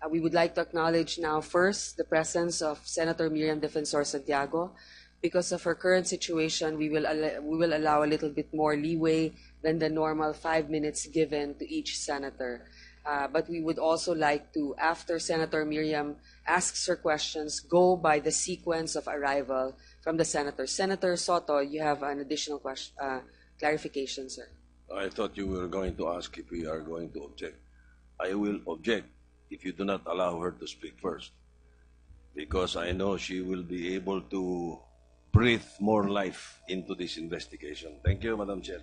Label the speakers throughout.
Speaker 1: We would like to acknowledge now first the presence of Senator Miriam Defensor Santiago. Because of her current situation, we will allow a little bit more leeway than the normal 5 minutes given to each senator. But we would also like to, after Senator Miriam asks her questions, go by the sequence of arrival from the senators. Senator Soto, you have an additional question, clarification, sir.
Speaker 2: I thought you were going to ask if we are going to object. I will object if you do not allow her to speak first, because I know she will be able to breathe more life into this investigation. Thank you, Madam Chair.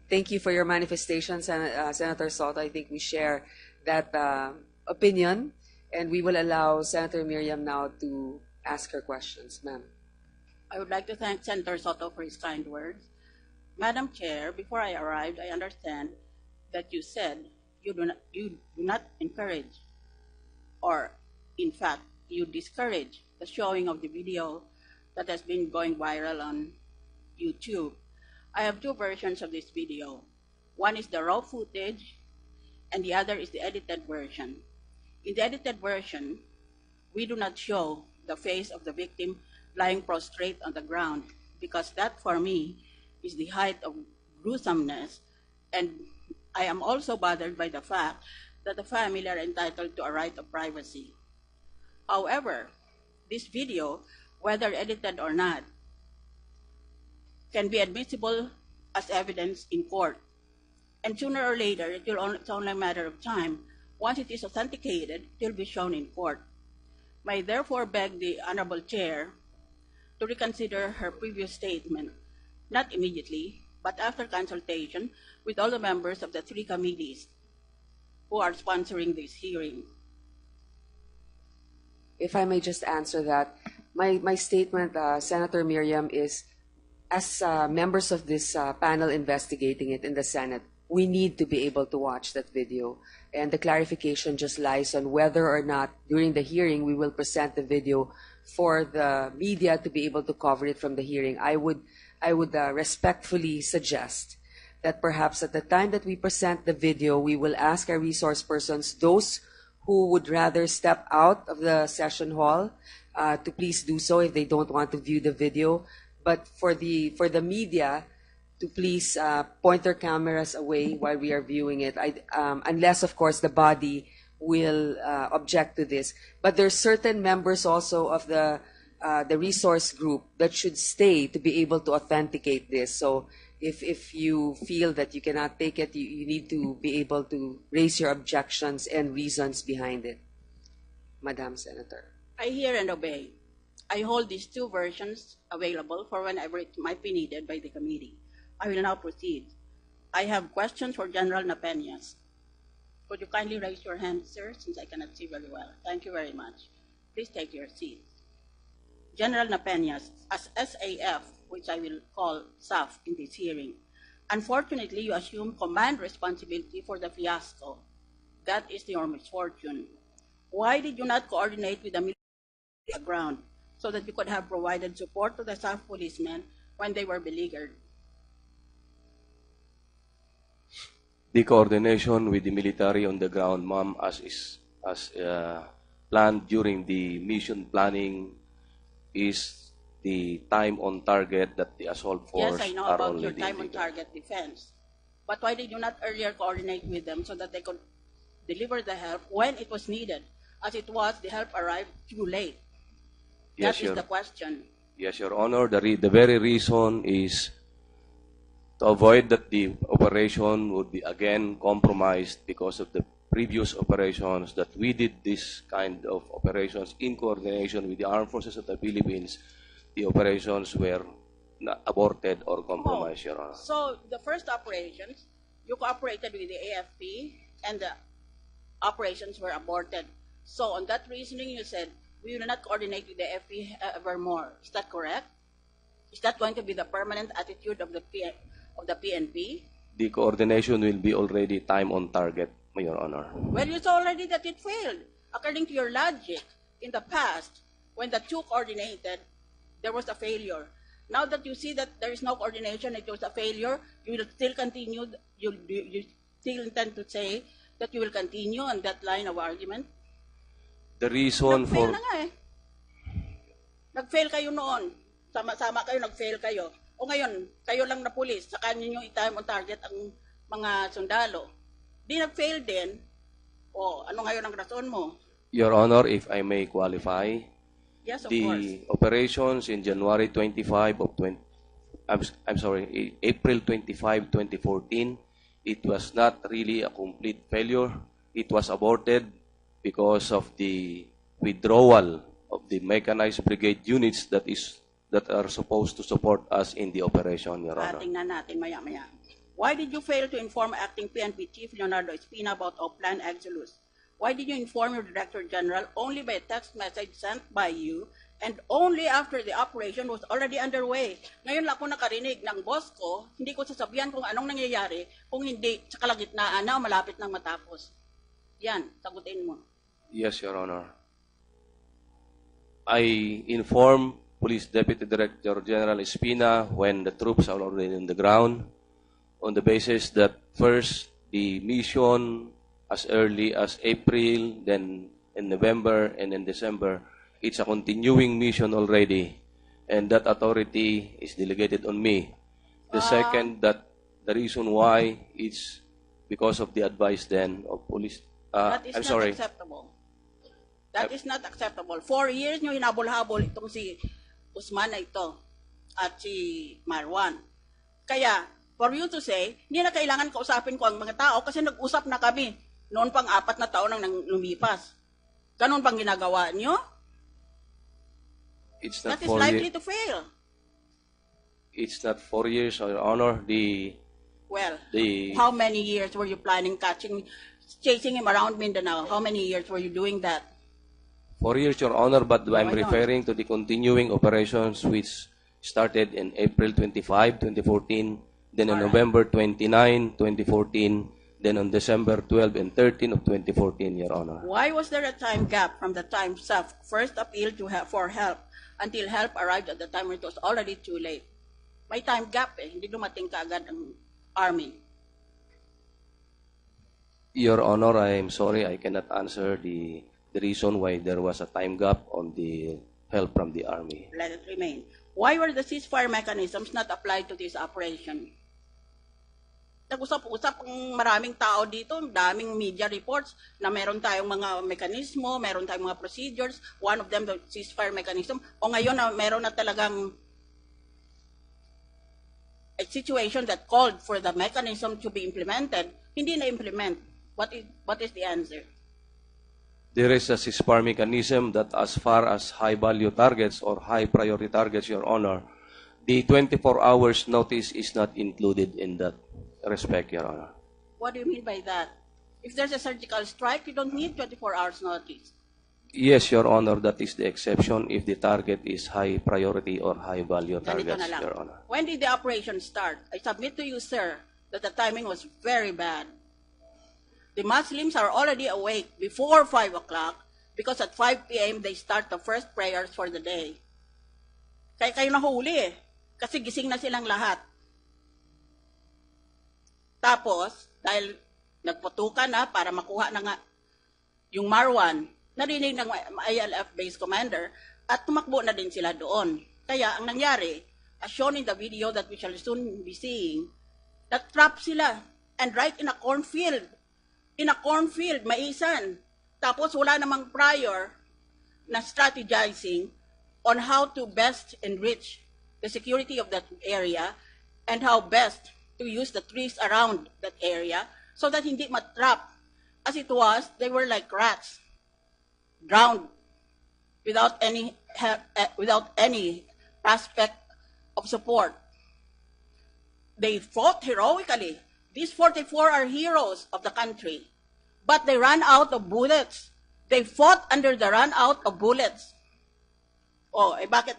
Speaker 1: Thank you for your manifestation, Senator Soto. I think we share that opinion, and we will allow Senator Miriam now to ask her questions. Ma'am.
Speaker 3: I would like to thank Senator Soto for his kind words. Madam Chair, before I arrived, I understand that you said you do not encourage, or in fact, you discourage the showing of the video that has been going viral on YouTube. I have two versions of this video. One is the raw footage, and the other is the edited version. In the edited version, we do not show the face of the victim lying prostrate on the ground, because that, for me, is the height of gruesomeness, and I am also bothered by the fact that the family are entitled to a right of privacy. However, this video, whether edited or not, can be admissible as evidence in court. And sooner or later, it's only a matter of time. Once it is authenticated, it will be shown in court. May I therefore beg the Honorable Chair to reconsider her previous statement, not immediately, but after consultation with all the members of the three committees who are sponsoring this hearing.
Speaker 1: If I may just answer that, my statement, Senator Miriam, is as members of this panel investigating it in the Senate, we need to be able to watch that video. And the clarification just lies on whether or not during the hearing we will present the video for the media to be able to cover it from the hearing. I would respectfully suggest that perhaps at the time that we present the video, we will ask our resource persons, those who would rather step out of the session hall, to please do so if they don't want to view the video. But for the media, to please point their cameras away while we are viewing it, unless, of course, the body will object to this. But there's certain members also of the resource group that should stay to be able to authenticate this. So if you feel that you cannot take it, you need to be able to raise your objections and reasons behind it. Madam Senator.
Speaker 3: I hear and obey. I hold these two versions available for whenever it might be needed by the committee. I will now proceed. I have questions for General Napeñas. Could you kindly raise your hand, sir, since I cannot see very well? Thank you very much. Please take your seat. General Napeñas, as SAF, which I will call SAF in this hearing, unfortunately, you assume command responsibility for the fiasco. That is your misfortune. Why did you not coordinate with the military on the ground so that you could have provided support to the SAF policemen when they were beleaguered?
Speaker 4: The coordination with the military on the ground, ma'am, as planned during the mission planning, is the time on target that the assault force
Speaker 3: yes, I know
Speaker 4: are
Speaker 3: about your
Speaker 4: already
Speaker 3: time on target defense. But why did you not earlier coordinate with them so that they could deliver the help when it was needed? As it was, the help arrived too late.
Speaker 4: Yes,
Speaker 3: that is the question.
Speaker 4: Yes, Your Honor. The very reason is to avoid that the operation would be again compromised because of the previous operations, that we did this kind of operations in coordination with the Armed Forces of the Philippines. The operations were aborted or compromised, Your Honor.
Speaker 3: So the first operations, you cooperated with the AFP and the operations were aborted. So on that reasoning, you said, we will not coordinate with the AFP evermore. Is that correct? Is that going to be the permanent attitude of the PNP?
Speaker 4: The coordination will be already time on target, Your Honor.
Speaker 3: Well, you saw already that it failed. According to your logic, in the past, when the two coordinated, there was a failure. Now that you see that there is no coordination, it was a failure, you will still continue, you still intend to say that you will continue on that line of argument?
Speaker 4: The reason
Speaker 3: Nag-fail
Speaker 4: for
Speaker 3: na nga eh. Nag-fail kayo noon. Sama-sama kayo, nag-fail kayo. O ngayon, kayo lang na pulis, saka ninyo i-time on target ang mga sundalo. Di nag-fail din. O, ano ngayon ang rason mo?
Speaker 4: Your Honor, if I may qualify,
Speaker 3: Yes, of course.
Speaker 4: the operations in January 25 of 20, I'm sorry, April 25, 2014, it was not really a complete failure. It was aborted because of the withdrawal of the mechanized brigade units that are supposed to support us in the operation, Your Honor.
Speaker 3: Tingnan natin maya-maya. Why did you fail to inform Acting PNP Chief Leonardo Espina about Oplan Exodus? Why did you inform your Director General only by text message sent by you and only after the operation was already underway? Ngayon lang ako nakarinig ng boss ko, hindi ko sasabihan kung anong nangyayari kung hindi sa kalagitnaan na malapit nang matapos. Yan, sagutin mo.
Speaker 4: Yes, Your Honor. I informed Police Deputy Director General Espina when the troops are already on the ground on the basis that first the mission as early as April, then in November and in December, it's a continuing mission already, and that authority is delegated on me. The second, that the reason why it's because of the advice then of police.
Speaker 3: That is
Speaker 4: I'm
Speaker 3: not
Speaker 4: sorry.
Speaker 3: acceptable. That is not acceptable. 4 years nyo hinabol-habol itong si Usman na ito at si Marwan. Kaya, for you to say, hindi na kailangan kausapin ko ang mga tao kasi nag-usap na kami noon pang 4 na taon nang lumipas. Ganon bang ginagawa nyo?
Speaker 4: It's not
Speaker 3: That is
Speaker 4: 4
Speaker 3: likely
Speaker 4: years.
Speaker 3: to fail.
Speaker 4: It's not 4 years, Your Honor.
Speaker 3: Well,
Speaker 4: The
Speaker 3: how many years were you planning chasing him around Mindanao? How many years were you doing that?
Speaker 4: 4 years, Your Honor, but I'm
Speaker 3: I know.
Speaker 4: referring to the continuing operations which started in April 25, 2014, then on
Speaker 3: Alright.
Speaker 4: November 29, 2014, then on December 12 and 13 of 2014, Your Honor.
Speaker 3: Why was there a time gap from the time SAF first appealed for help until help arrived at the time when it was already too late? May time gap eh. Hindi dumating kaagad ang army.
Speaker 4: Your Honor, I'm sorry, I cannot answer the reason why there was a time gap on the help from the Army.
Speaker 3: Let it remain. Why were the ceasefire mechanisms not applied to this operation? Nag-usap-usap ang maraming tao dito, daming media reports na meron tayong mga mekanismo, meron tayong mga procedures, one of them the ceasefire mechanism, o ngayon na meron na talagang a situation that called for the mechanism to be implemented, hindi na-implement. What is the answer?
Speaker 4: There is a ceasefire mechanism that as far as high-value targets or high-priority targets, Your Honor, the 24 hours notice is not included in that respect, Your Honor.
Speaker 3: What do you mean by that? If there's a surgical strike, you don't need 24 hours notice.
Speaker 4: Yes, Your Honor, that is the exception if the target is high-priority or high-value
Speaker 3: Ganito
Speaker 4: targets,
Speaker 3: na lang.
Speaker 4: Your Honor.
Speaker 3: When did the operation start? I submit to you, sir, that the timing was very bad. The Muslims are already awake before 5 o'clock because at 5 p.m. they start the first prayers for the day. Kaya kayo nahuli eh. Kasi gising na silang lahat. Tapos, dahil nagputukan na para makuha na nga yung Marwan, narinig ng ILF base commander at tumakbo na din sila doon. Kaya ang nangyari, as shown in the video that we shall soon be seeing, na-trap sila and right in a cornfield. In a cornfield, maisan. Tapos wala namang prior na strategizing on how to best enrich the security of that area and how best to use the trees around that area so that hindi matrap. As it was, they were like rats, drowned without any prospect of support. They fought heroically. These 44 are heroes of the country, but they ran out of bullets. They fought under the run out of bullets. Oh, eh bakit?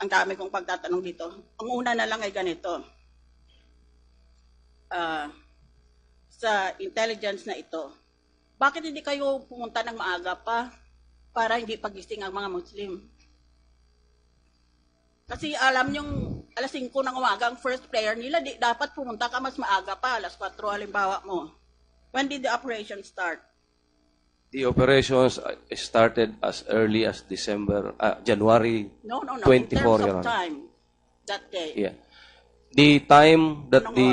Speaker 3: Ang dami kong pagtatanong dito. Ang una na lang ay ganito. Sa intelligence na ito, bakit hindi kayo pumunta ng maaga pa para hindi pagising ang mga Muslim? Kasi alam nyong alas 5 ng umaga ang first prayer nila, dapat pumunta ka mas maaga pa, alas 4 halimbawa mo. When did the operation start?
Speaker 4: The operations started as early as January
Speaker 3: No.
Speaker 4: 24,
Speaker 3: In terms
Speaker 4: Your
Speaker 3: of
Speaker 4: Honor.
Speaker 3: time, that day.
Speaker 4: Yeah. The time that
Speaker 3: Anong
Speaker 4: the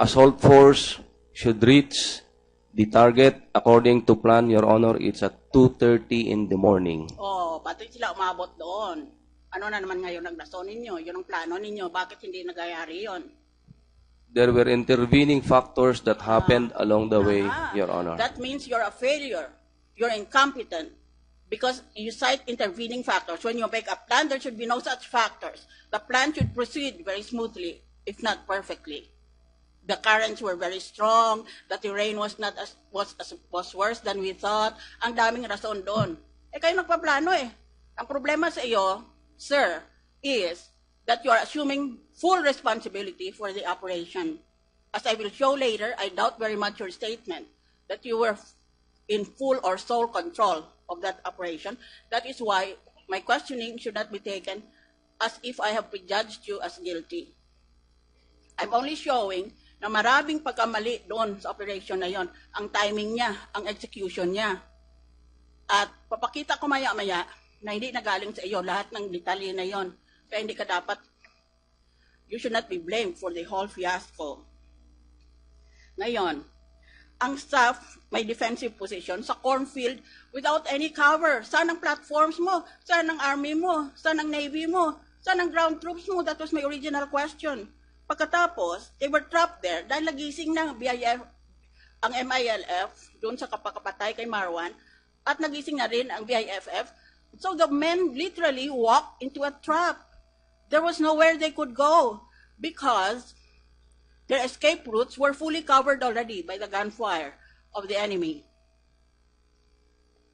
Speaker 4: assault force should reach the target, according to plan, Your Honor, it's at 2:30 in the morning.
Speaker 3: Oh, pati sila umabot doon. Ano na naman ngayon ang rason ninyo? Yun ang plano ninyo. Bakit hindi nagayari yon?
Speaker 4: There were intervening factors that happened along the way, Your Honor.
Speaker 3: That means you're a failure. You're incompetent. Because you cite intervening factors. When you make a plan, there should be no such factors. The plan should proceed very smoothly, if not perfectly. The currents were very strong. The terrain was not was worse than we thought. Ang daming rason doon. Kayo nagpaplano eh. Ang problema sa iyo, sir, is that you are assuming full responsibility for the operation. As I will show later, I doubt very much your statement that you were in full or sole control of that operation. That is why my questioning should not be taken as if I have prejudged you as guilty. I'm only showing na maraming pagkamali doon sa operation na yon, ang timing niya, ang execution niya. At papakita ko maya-maya na hindi nagaling sa iyo lahat ng detalye na yon. Kaya hindi ka dapat, you should not be blamed for the whole fiasco. Ngayon, ang SAF may defensive position sa cornfield without any cover. Saan ang platforms mo? Saan ang army mo? Saan ang navy mo? Saan ang ground troops mo? That was my original question. Pagkatapos, they were trapped there dahil nagising ng BIF, ang MILF, doon sa kapakapatay kay Marwan, at nagising na rin ang BIFF. So the men literally walked into a trap. There was nowhere they could go because their escape routes were fully covered already by the gunfire of the enemy.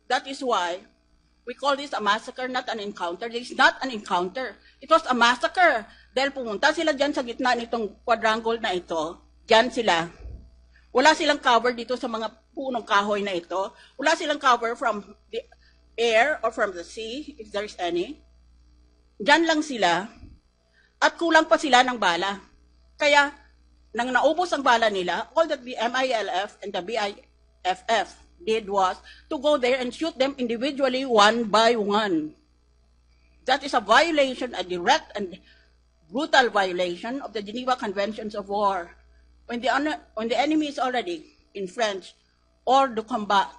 Speaker 3: That is why we call this a massacre, not an encounter. This is not an encounter. It was a massacre. Dahil pumunta sila dyan sa gitna nitong quadrangle na ito, dyan sila. Wala silang cover dito sa mga punong kahoy na ito. Wala silang cover from the air or from the sea, if there is any. Dyan lang sila. At kulang pa sila ng bala. Kaya, nang naubos ang bala nila, all that the MILF and the BIFF did was to go there and shoot them individually one by one. That is a violation, a direct and brutal violation of the Geneva Conventions of War. When the enemy is already in French or to combat,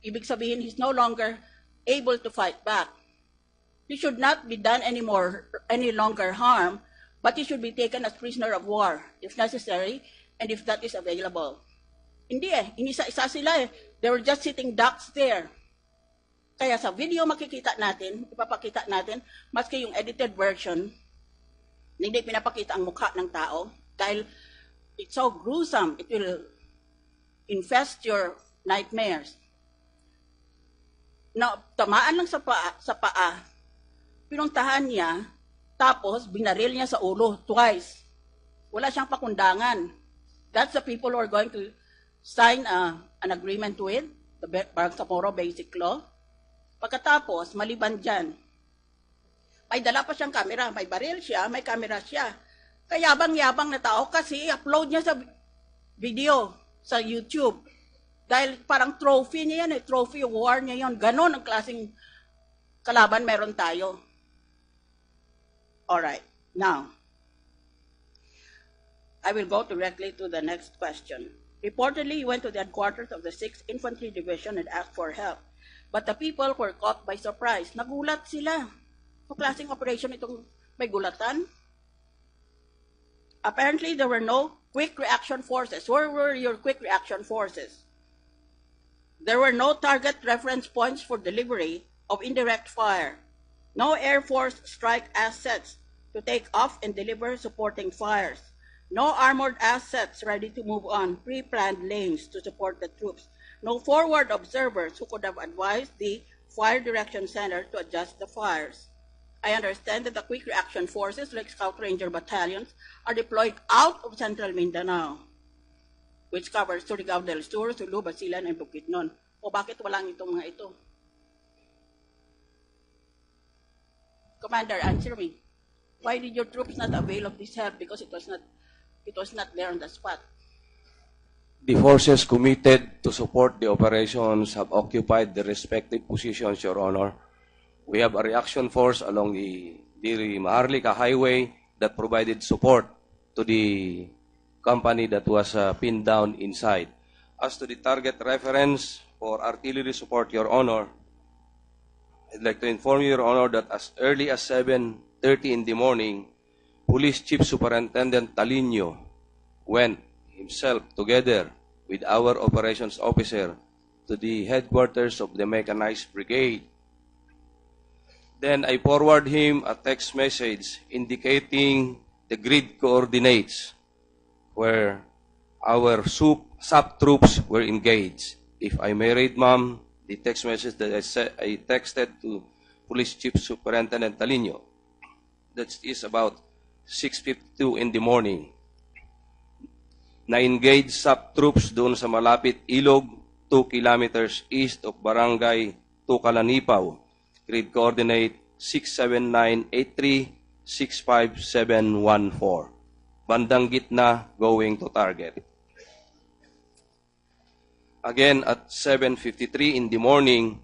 Speaker 3: ibig sabihin he's no longer able to fight back. He should not be done any longer harm, but he should be taken as prisoner of war if necessary and if that is available. Hindi inisa-isa sila eh. They were just sitting ducks there. Kaya sa video makikita natin, ipapakita natin, maski yung edited version, hindi pinapakita ang mukha ng tao dahil it's so gruesome. It will infest your nightmares. Na tamaan lang sa paa, pinuntahan niya, tapos binaril niya sa ulo twice. Wala siyang pakundangan. That's the people who are going to sign an agreement with the Mamasapano Basic Law. Pagkatapos, maliban dyan, may dala pa siyang camera, may baril siya, may camera siya. Kayabang-yabang na tao kasi upload niya sa video sa YouTube. Dahil parang trophy niya yan, trophy of war niya yan. Ganon ang klaseng kalaban meron tayo. Alright, now, I will go directly to the next question. Reportedly, he went to the headquarters of the 6th Infantry Division and asked for help. But the people were caught by surprise. Nagulat sila. Ang klaseng operation itong may gulatan. Apparently, there were no quick reaction forces. Where were your quick reaction forces? There were no target reference points for delivery of indirect fire. No Air Force strike assets to take off and deliver supporting fires. No armored assets ready to move on pre-planned lanes to support the troops. No forward observers who could have advised the Fire Direction Center to adjust the fires. I understand that the quick reaction forces like Scout Ranger battalions are deployed out of Central Mindanao, which covers Surigao del Sur, Sulu, Basilan, and Bukidnon. O bakit walang itong mga ito? Commander, answer me. Why did your troops not avail of this help? Because it was not there on the spot.
Speaker 4: The forces committed to support the operations have occupied their respective positions, Your Honor. We have a reaction force along the Maharlika Highway that provided support to the company that was pinned down inside. As to the target reference for artillery support, Your Honor, I'd like to inform you, Your Honor, that as early as 7:30 in the morning, Police Chief Superintendent Talino went himself together with our operations officer to the headquarters of the Mechanized Brigade. Then I forward him a text message indicating the grid coordinates where our SAF troops were engaged. If I may read, ma'am, the text message that I texted to Police Chief Superintendent Talino. That is about 6:52 in the morning. Na-engage SAF troops doon sa malapit ilog, 2 kilometers east of Barangay Tukalanipaw. Grid coordinate 67983-65714. Bandang gitna going to target. Again, at 7:53 in the morning,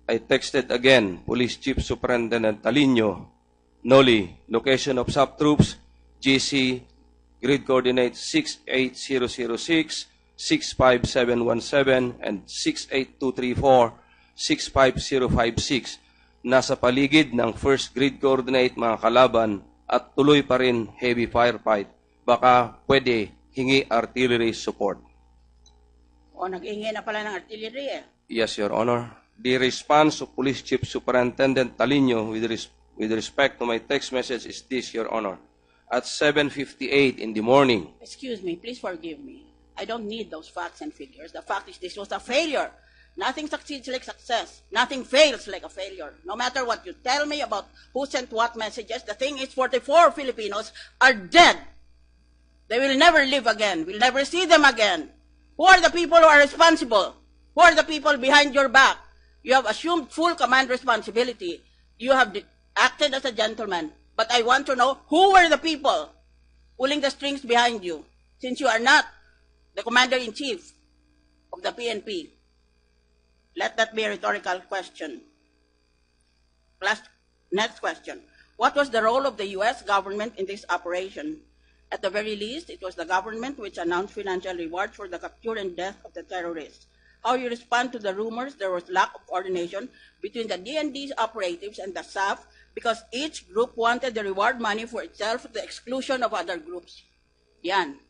Speaker 4: I texted again Police Chief Superintendent Talino, Noli, location of SAF troops, GC, grid coordinates 68006, 65717, and 68234, 65056. Nasa paligid ng first grid coordinate, mga kalaban, at tuloy pa rin heavy firefight. Baka pwede hingi artillery support.
Speaker 3: O, nag-ingi na pala ng artillery eh.
Speaker 4: Yes, Your Honor. The response of Police Chief Superintendent Talino with respect to my text message is this, Your Honor. At 7:58 in the morning.
Speaker 3: Excuse me, please forgive me. I don't need those facts and figures. The fact is this was a failure. Nothing succeeds like success. Nothing fails like a failure. No matter what you tell me about who sent what messages, the thing is 44 Filipinos are dead. They will never live again. We'll never see them again. Who are the people who are responsible? Who are the people behind your back? You have assumed full command responsibility. You have acted as a gentleman. But I want to know who were the people pulling the strings behind you, since you are not the commander-in-chief of the PNP. Let that be a rhetorical question. Next question. What was the role of the U.S. government in this operation? At the very least, it was the government which announced financial rewards for the capture and death of the terrorists. How you respond to the rumors there was lack of coordination between the DND's operatives and the SAF because each group wanted the reward money for itself at the exclusion of other groups. Yan.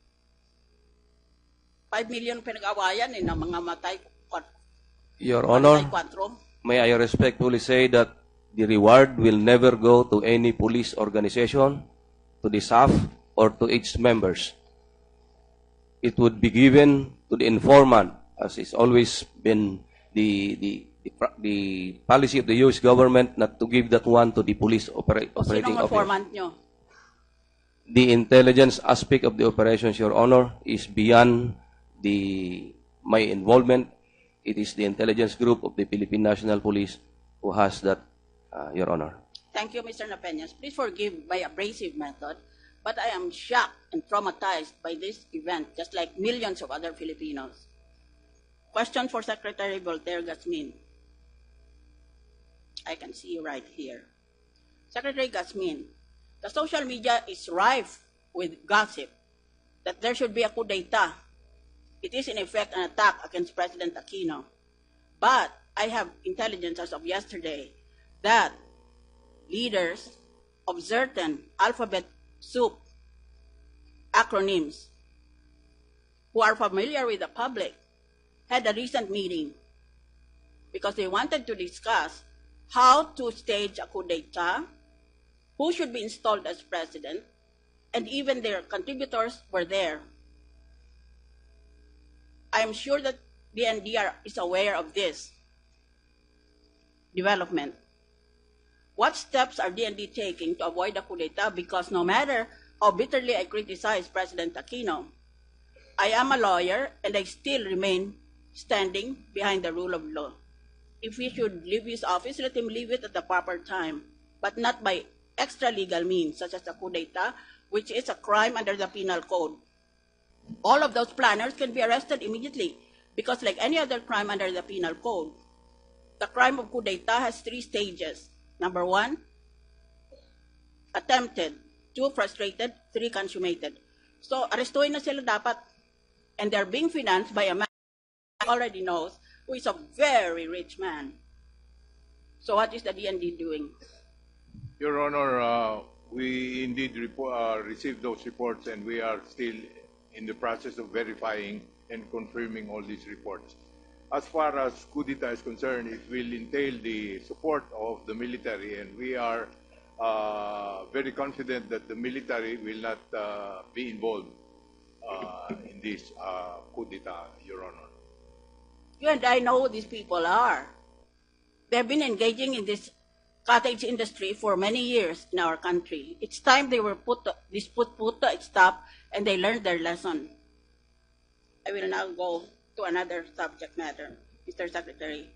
Speaker 3: 5 million pinag-awayan ng mga matay.
Speaker 4: Your Honor, may I respectfully say that the reward will never go to any police organization, to the SAF, or to its members. It would be given to the informant, as it's always been the policy of the U.S. government not to give that one to the police operating
Speaker 3: Sinong informant nyo?
Speaker 4: The intelligence aspect of the operations, Your Honor, is beyond my involvement. It is the intelligence group of the Philippine National Police who has that, Your Honor.
Speaker 3: Thank you, Mr. Napeñas. Please forgive my abrasive method, but I am shocked and traumatized by this event, just like millions of other Filipinos. Question for Secretary Voltaire Gasmin. I can see you right here. Secretary Gasmin, the social media is rife with gossip that there should be a coup d'etat. It is in effect an attack against President Aquino. But I have intelligence as of yesterday that leaders of certain alphabet soup acronyms who are familiar with the public had a recent meeting because they wanted to discuss how to stage a coup d'etat, who should be installed as president, and even their contributors were there. I am sure that the NDR is aware of this development. What steps are DND taking to avoid a coup d'etat? Because no matter how bitterly I criticize President Aquino, I am a lawyer and I still remain standing behind the rule of law. If he should leave his office, let him leave it at the proper time, but not by extra legal means, such as a coup d'etat, which is a crime under the penal code. all of those planners can be arrested immediately because like any other crime under the penal code, the crime of coup d'etat has 3 stages. Number 1, attempted. 2, frustrated. 3, consummated. So, arestuhin na sila dapat. And they're being financed by a man who already knows who is a very rich man. So, what is the DND doing?
Speaker 5: Your Honor, we indeed received those reports, and we are still in the process of verifying and confirming all these reports. As far as coup d'etat is concerned, it will entail the support of the military, and we are very confident that the military will not be involved in this coup d'etat, Your Honor.
Speaker 3: You and I know who these people are. They've been engaging in this cottage industry for many years in our country. It's time they were put to a stop and they learned their lesson. I will now go to another subject matter, Mr. Secretary.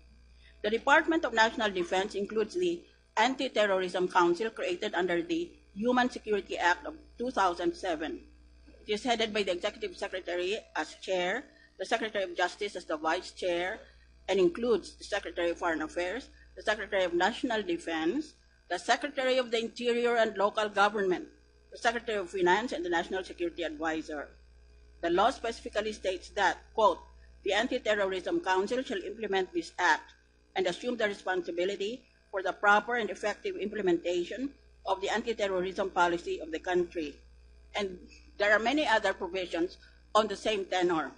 Speaker 3: The Department of National Defense includes the Anti-Terrorism Council created under the Human Security Act of 2007. It is headed by the Executive Secretary as chair, the Secretary of Justice as the vice chair, and includes the Secretary of Foreign Affairs, the Secretary of National Defense, the Secretary of the Interior and Local Government, the Secretary of Finance, and the National Security Advisor. The law specifically states that, quote, the Anti-Terrorism Council shall implement this act and assume the responsibility for the proper and effective implementation of the anti-terrorism policy of the country. And there are many other provisions on the same tenor.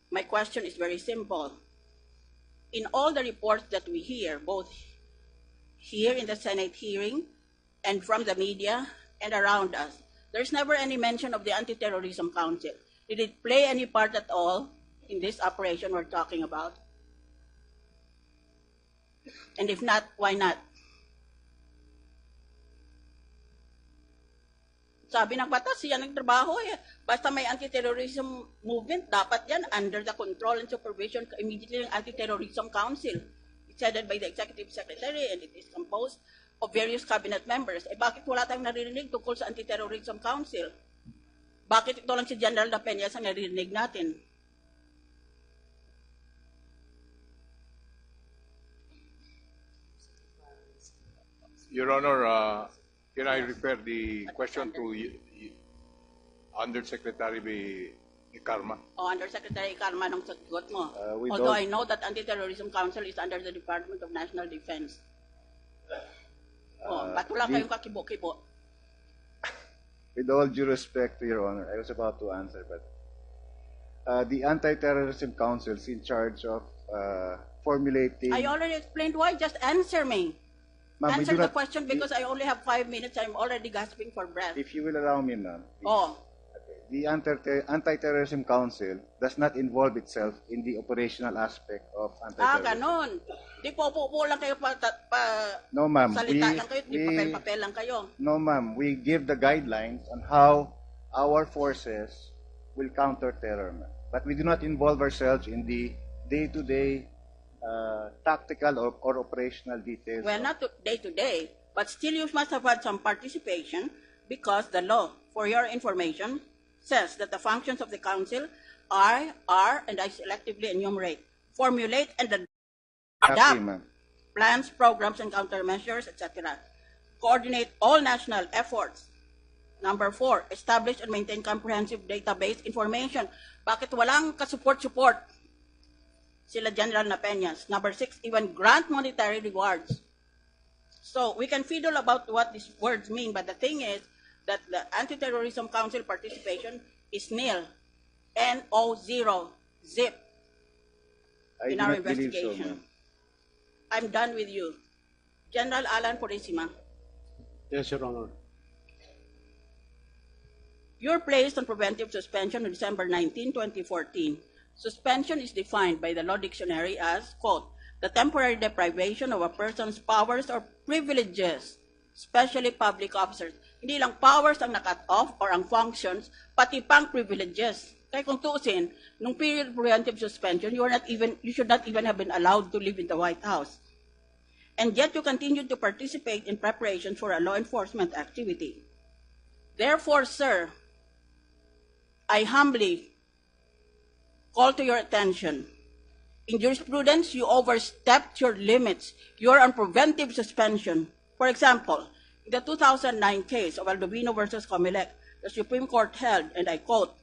Speaker 3: My question is very simple. In all the reports that we hear, both here in the Senate hearing and from the media and around us, there's never any mention of the Anti-Terrorism Council. Did it play any part at all in this operation we're talking about? And if not, why not? Sabi ng batas, yan ang trabaho eh. Basta may anti-terrorism movement, dapat yan under the control and supervision immediately ng Anti-Terrorism Council. It's headed by the Executive Secretary and it is composed of various cabinet members. Eh bakit wala tayong naririnig tungkol sa Anti-Terrorism Council? Bakit ito lang si General Defensor ang naririnig natin?
Speaker 5: Your Honor, can I refer the question to Undersecretary Karma?
Speaker 3: O Undersecretary Karma nung sagot mo.
Speaker 6: We
Speaker 3: Although
Speaker 6: don't-
Speaker 3: I know that Anti-Terrorism Council is under the Department of National Defense. Ba't wala kayong kakibo-kibo?
Speaker 6: With all due respect to Your Honor, I was about to answer, but the Anti-Terrorism Council is in charge of formulating...
Speaker 3: I already explained why. Just answer me.
Speaker 6: Ma'am, we
Speaker 3: Answer
Speaker 6: do
Speaker 3: the
Speaker 6: not-
Speaker 3: question because I only have 5 minutes. I'm already gasping for breath.
Speaker 6: If you will allow me, ma'am.
Speaker 3: Oh,
Speaker 6: The Anti-Terrorism Council does not involve itself in the operational aspect of anti-terrorism.
Speaker 3: ganon. Di po lang kayo
Speaker 6: No, ma'am.
Speaker 3: salita lang kayo, di papel-papel lang kayo.
Speaker 6: No, ma'am. We give the guidelines on how our forces will counter terror, ma'am. But we do not involve ourselves in the day-to-day tactical or operational details.
Speaker 3: Well, not day to day, but still you must have had some participation because the law, for your information, says that the functions of the council are, and I selectively enumerate, formulate and adapt
Speaker 6: ma'am.
Speaker 3: plans, programs, and countermeasures, etc. Coordinate all national efforts. Number 4, establish and maintain comprehensive database information. Bakit walang kasupport-support sila General Napeñas? Number 6, even grant monetary rewards. So we can fiddle about what these words mean, but the thing is that the Anti-Terrorism Council participation is nil, N-O-0, zip,
Speaker 6: I
Speaker 3: in
Speaker 6: do
Speaker 3: our
Speaker 6: not believe so,
Speaker 3: investigation.
Speaker 6: ma'am.
Speaker 3: I'm done with you. General Allan Purisima,
Speaker 7: Yes, Your Honor.
Speaker 3: you're placed on preventive suspension on December 19, 2014. Suspension is defined by the Law Dictionary as, quote, the temporary deprivation of a person's powers or privileges, especially public officers. Hindi lang powers ang nakat off or ang functions, pati pang privileges. Kaya kung tuusin, nung period of preventive suspension, you should not even have been allowed to live in the White House. And yet you continued to participate in preparation for a law enforcement activity. Therefore, sir, I humbly call to your attention. In jurisprudence, you overstepped your limits. You're on preventive suspension. For example, in the 2009 case of Aldovino versus Comelec, the Supreme Court held, and I quote,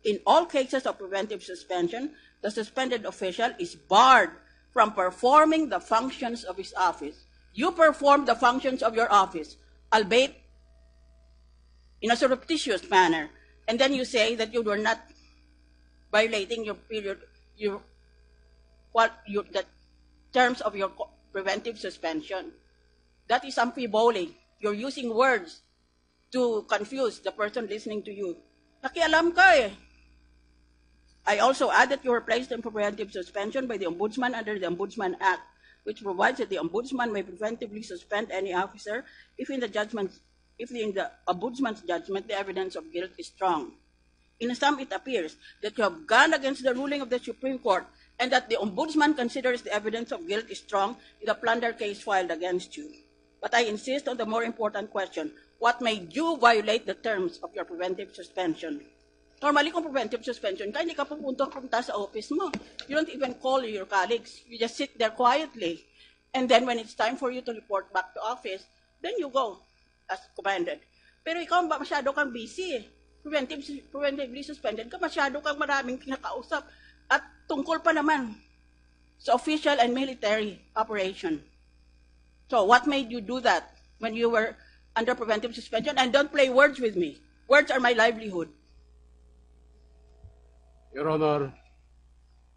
Speaker 3: "In all cases of preventive suspension, the suspended official is barred from performing the functions of his office." You perform the functions of your office, albeit in a surreptitious manner, and then you say that you were not violating your period, the terms of your preventive suspension. That is amphiboling. You're using words to confuse the person listening to you. Nakialam ka eh. I also add that you were placed in preventive suspension by the Ombudsman under the Ombudsman Act, which provides that the Ombudsman may preventively suspend any officer if in the Ombudsman's judgment the evidence of guilt is strong. In sum, it appears that you have gone against the ruling of the Supreme Court and that the Ombudsman considers the evidence of guilt is strong in the plunder case filed against you. But I insist on the more important question: what made you violate the terms of your preventive suspension? Normally, kung preventive suspension ka, hindi ka pupunta sa office mo. You don't even call your colleagues. You just sit there quietly. And then when it's time for you to report back to office, then you go as commanded. Pero ikaw, masyado kang busy eh. Preventively suspended ka, masyado kang maraming kinakausap. At tungkol pa naman sa official and military operation. So what made you do that when you were under preventive suspension? And don't play words with me. Words are my livelihood.
Speaker 7: Your Honor,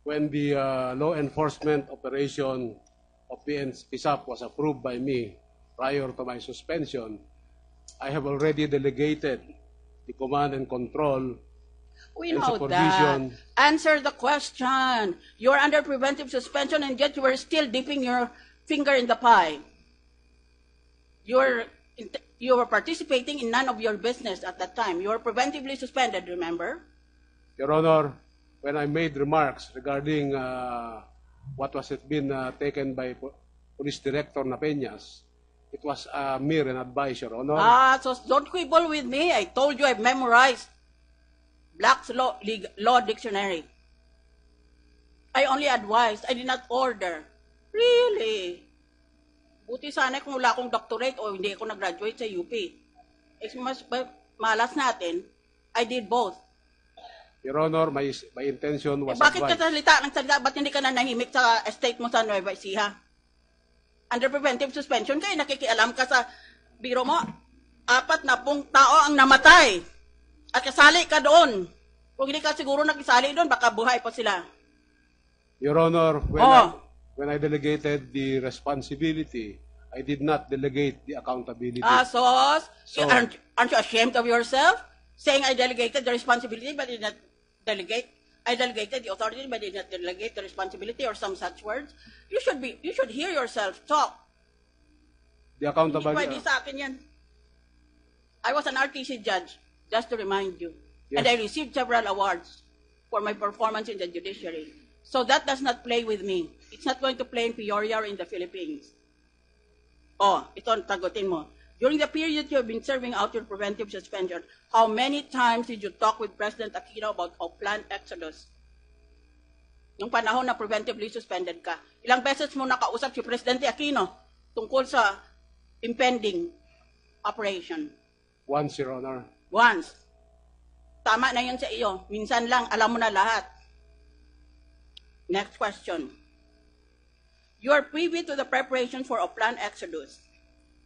Speaker 7: when the law enforcement operation of PSAP was approved by me prior to my suspension, I have already delegated the command and control
Speaker 3: We
Speaker 7: and
Speaker 3: know
Speaker 7: supervision.
Speaker 3: that. Answer the question. You're under preventive suspension and yet you were still dipping your finger in the pie. You were participating in none of your business at that time. You were preventively suspended, remember?
Speaker 7: Your Honor, when I made remarks regarding what was it been taken by Police Director Napeñas, it was mere an advice, Your Honor.
Speaker 3: So don't quibble with me. I told you I've memorized Black's Law Dictionary. I only advised. I did not order. Really? Buti sana kung wala akong doctorate o hindi ako nag-graduate sa UP. Mas malas natin, I did both.
Speaker 7: Your Honor, my intention was
Speaker 3: Bakit
Speaker 7: advice.
Speaker 3: ka salita ng salita? Ba't hindi ka na nahimik sa estate mo sa Nueva Ecija? Under preventive suspension kayo, nakikialam ka sa biro mo. 40 tao ang namatay. At kasali ka doon. Kung hindi ka siguro nakisali doon, baka buhay pa sila.
Speaker 7: Your Honor, when I delegated the responsibility, I did not delegate the accountability.
Speaker 3: So aren't you ashamed of yourself? Saying I delegated the responsibility but did not delegate. I delegated the authority but did not delegate the responsibility or some such words. You should hear yourself talk.
Speaker 7: The
Speaker 3: Hindi
Speaker 7: accountability.
Speaker 3: pwede sa akin yan. I was an RTC judge, just to remind you.
Speaker 7: Yes.
Speaker 3: And I received several awards for my performance in the judiciary. So that does not play with me. It's not going to play in Peoria or in the Philippines. Ito ang tagutin mo. During the period you have been serving out your preventive suspension, how many times did you talk with President Aquino about our planned exodus? Nung panahon na preventively suspended ka, ilang beses mo nakausap si Presidente Aquino tungkol sa impending operation?
Speaker 7: Once, Your Honor.
Speaker 3: Once. Tama na yun sa iyo. Minsan lang, alam mo na lahat. Next question. You are privy to the preparation for a planned exodus.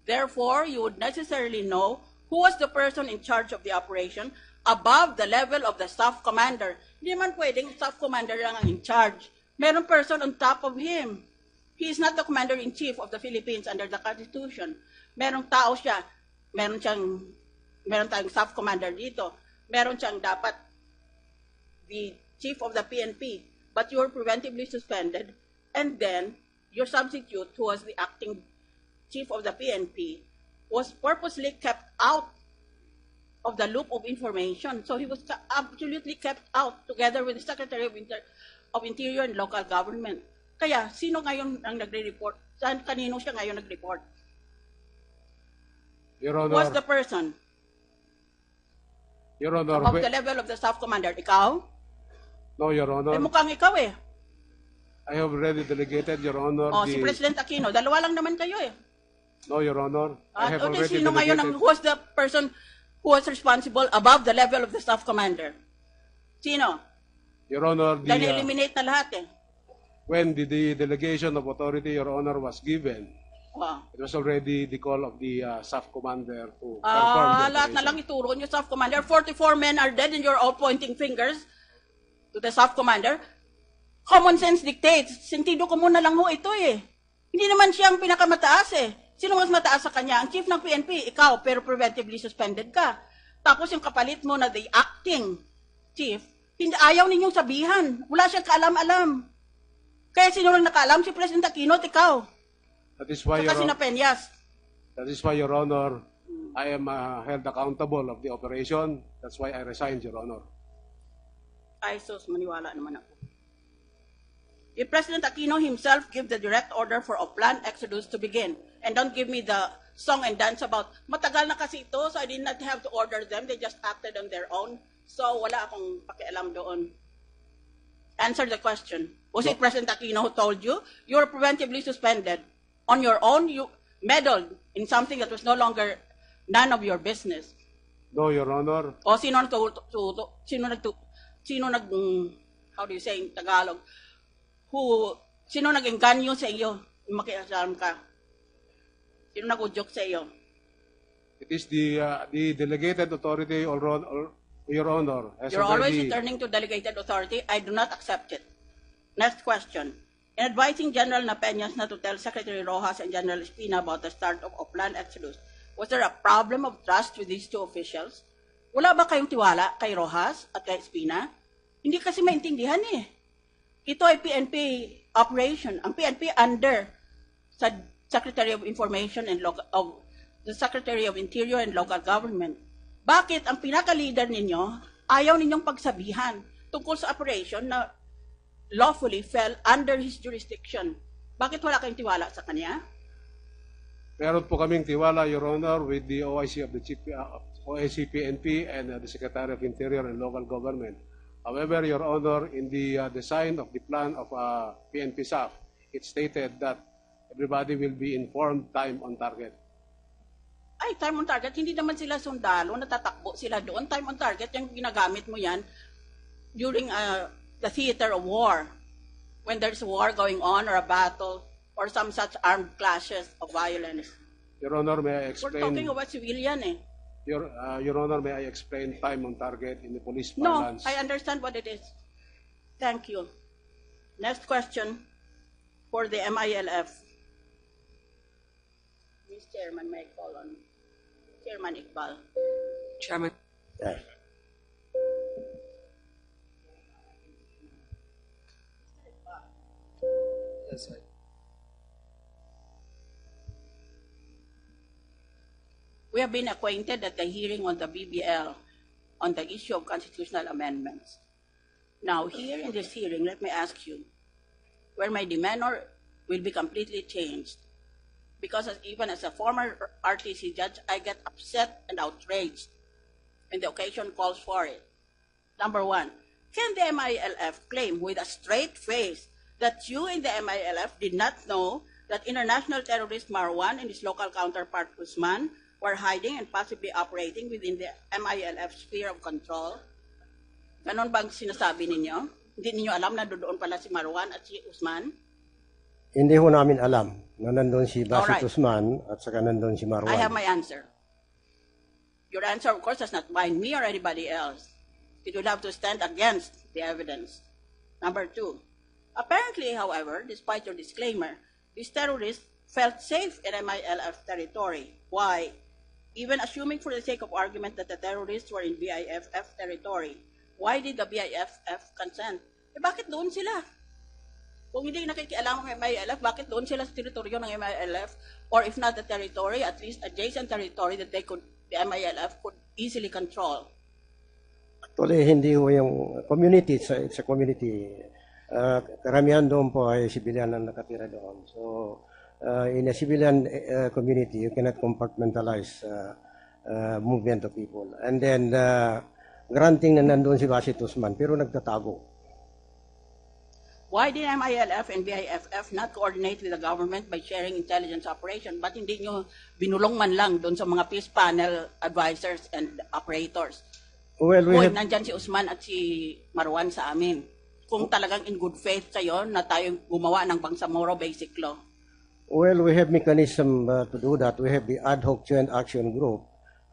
Speaker 3: Therefore, you would necessarily know who was the person in charge of the operation above the level of the staff commander. Hindi man pwedeng staff commander lang ang in charge. Meron person on top of him. He is not the commander-in-chief of the Philippines under the Constitution. Merong tao siya. Meron tayong staff commander dito. Meron siyang dapat the chief of the PNP. But you were preventively suspended. And then, your substitute, who was the acting chief of the PNP, was purposely kept out of the loop of information. So he was absolutely kept out together with the Secretary of Interior and Local Government. Kaya, sino ngayon ang nagre-report? Kanino siya ngayon nag-report?
Speaker 7: Your Honor.
Speaker 3: Who was the person?
Speaker 7: Your Honor,
Speaker 3: Above the level of the staff commander. Ikaw?
Speaker 7: no, Your Honor.
Speaker 3: Mukhang ikaw eh.
Speaker 7: I have already delegated, Your Honor.
Speaker 3: Si President Aquino. Dalawa lang naman kayo eh.
Speaker 7: No, Your Honor. I have already
Speaker 3: Sino ngayon who was the person who was responsible above the level of the staff commander? Sino?
Speaker 7: Your Honor,
Speaker 3: Dahil eliminate na lahat eh.
Speaker 7: when the delegation of authority, Your Honor, was given, it was already the call of the SAF commander to perform the
Speaker 3: lahat na lang ituro nyo, staff commander. 44 men are dead and you're all pointing fingers to the staff commander. Common sense dictates. Sentido común na lang ho ito eh. Hindi naman siya ang pinakamataas eh. Sino mas mataas sa kanya? Ang chief ng PNP, ikaw, pero preventively suspended ka. Tapos yung kapalit mo na the acting chief, ayaw ninyong sabihan. Wala siyang kaalam-alam. Kaya sino lang nakaalam? Si President Aquino at ikaw.
Speaker 7: That is why,
Speaker 3: Saka sina Peñas.
Speaker 7: That is why, Your Honor, I am held accountable of the operation. That's why I resigned, Your Honor.
Speaker 3: Ay, sus, maniwala naman ako. If President Aquino himself give the direct order for a planned exodus to begin, and don't give me the song and dance about, matagal na kasi ito, so I did not have to order them, they just acted on their own, so wala akong pakialam doon. Answer the question. Was it President Aquino who told you? You were preventively suspended. On your own, you meddled in something that was no longer none of your business.
Speaker 7: No, Your Honor.
Speaker 3: O sino how do you say in Tagalog? Sino nag-engganyo sa iyo? Makialam ka. Sino nag-udyok sa iyo?
Speaker 7: It is the delegated authority, Your Honor.
Speaker 3: You're always returning to delegated authority. I do not accept it. Next question. In advising General Peñas not to tell Secretary Rojas and General Espina about the start of a planned exodus, was there a problem of trust with these two officials? Wala ba kayong tiwala kay Rojas at kay Espina? Hindi kasi maintindihan eh. Ito ay PNP operation. Ang PNP under sa Secretary of Information and the Secretary of Interior and Local Government. Bakit ang pinaka-leader ninyo ayaw ninyong pagsabihan tungkol sa operation na lawfully fell under his jurisdiction? Bakit wala kayong tiwala sa kanya?
Speaker 7: Meron po kaming tiwala, Your Honor, with the OIC of the OIC PNP and the Secretary of Interior and Local Government. However, Your Honor, in the design of the plan of PNP SAF, it stated that everybody will be informed time on target.
Speaker 3: Ay, time on target, hindi naman sila sundalo, natatakbo sila doon. Time on target, yung ginagamit mo yan during the theater of war, when there's a war going on or a battle or some such armed clashes of violence.
Speaker 7: Your Honor, may I explain?
Speaker 3: We're talking about civilian eh.
Speaker 7: Your Honor, may I explain time on target in the police
Speaker 3: No,
Speaker 7: parlance?
Speaker 3: I understand what it is. Thank you. Next question for the MILF. Ms. Chairman, may I call on Chairman Iqbal?
Speaker 1: Chairman. That's right.
Speaker 3: We have been acquainted at the hearing on the BBL on the issue of constitutional amendments. Now, here in this hearing, let me ask you, where my demeanor will be completely changed, because even as a former RTC judge, I get upset and outraged when the occasion calls for it. Number one, can the MILF claim with a straight face that you in the MILF did not know that international terrorist Marwan and his local counterpart Usman were hiding and possibly operating within the MILF sphere of control? Ganon bang sinasabi ninyo? Hindi ninyo alam na doon pala si Marwan at si Usman?
Speaker 8: Hindi ho namin alam na nandun si Basit
Speaker 3: Alright.
Speaker 8: Usman at saka nandun si Marwan.
Speaker 3: I have my answer. Your answer, of course, does not bind me or anybody else. It will have to stand against the evidence. Number two, apparently, however, despite your disclaimer, these terrorists felt safe in MILF territory. Why? Even assuming for the sake of argument that the terrorists were in BIFF territory, why did the BIFF consent? Eh bakit doon sila? Kung hindi nakikialam ng MILF, bakit doon sila sa teritoryo ng MILF? Or if not the territory, at least adjacent territory that the MILF could easily control?
Speaker 8: Actually, hindi ho yung community, it's a community. Karamihan doon po ay civilian ang nakatira doon. So, in a civilian community, you cannot compartmentalize movement of people. And then, granting na nandun si Basit Usman, pero nagtatago.
Speaker 3: Why did MILF and BIFF not coordinate with the government by sharing intelligence operation? Ba't hindi nyo binulong man lang doon sa mga peace panel advisors and operators?
Speaker 8: Well,
Speaker 3: Nandyan si Usman at si Marwan sa amin. Kung talagang in good faith kayo na tayo gumawa ng Bangsamoro Basic Law.
Speaker 8: Well, we have mechanism to do that. We have the Ad Hoc Joint Action Group.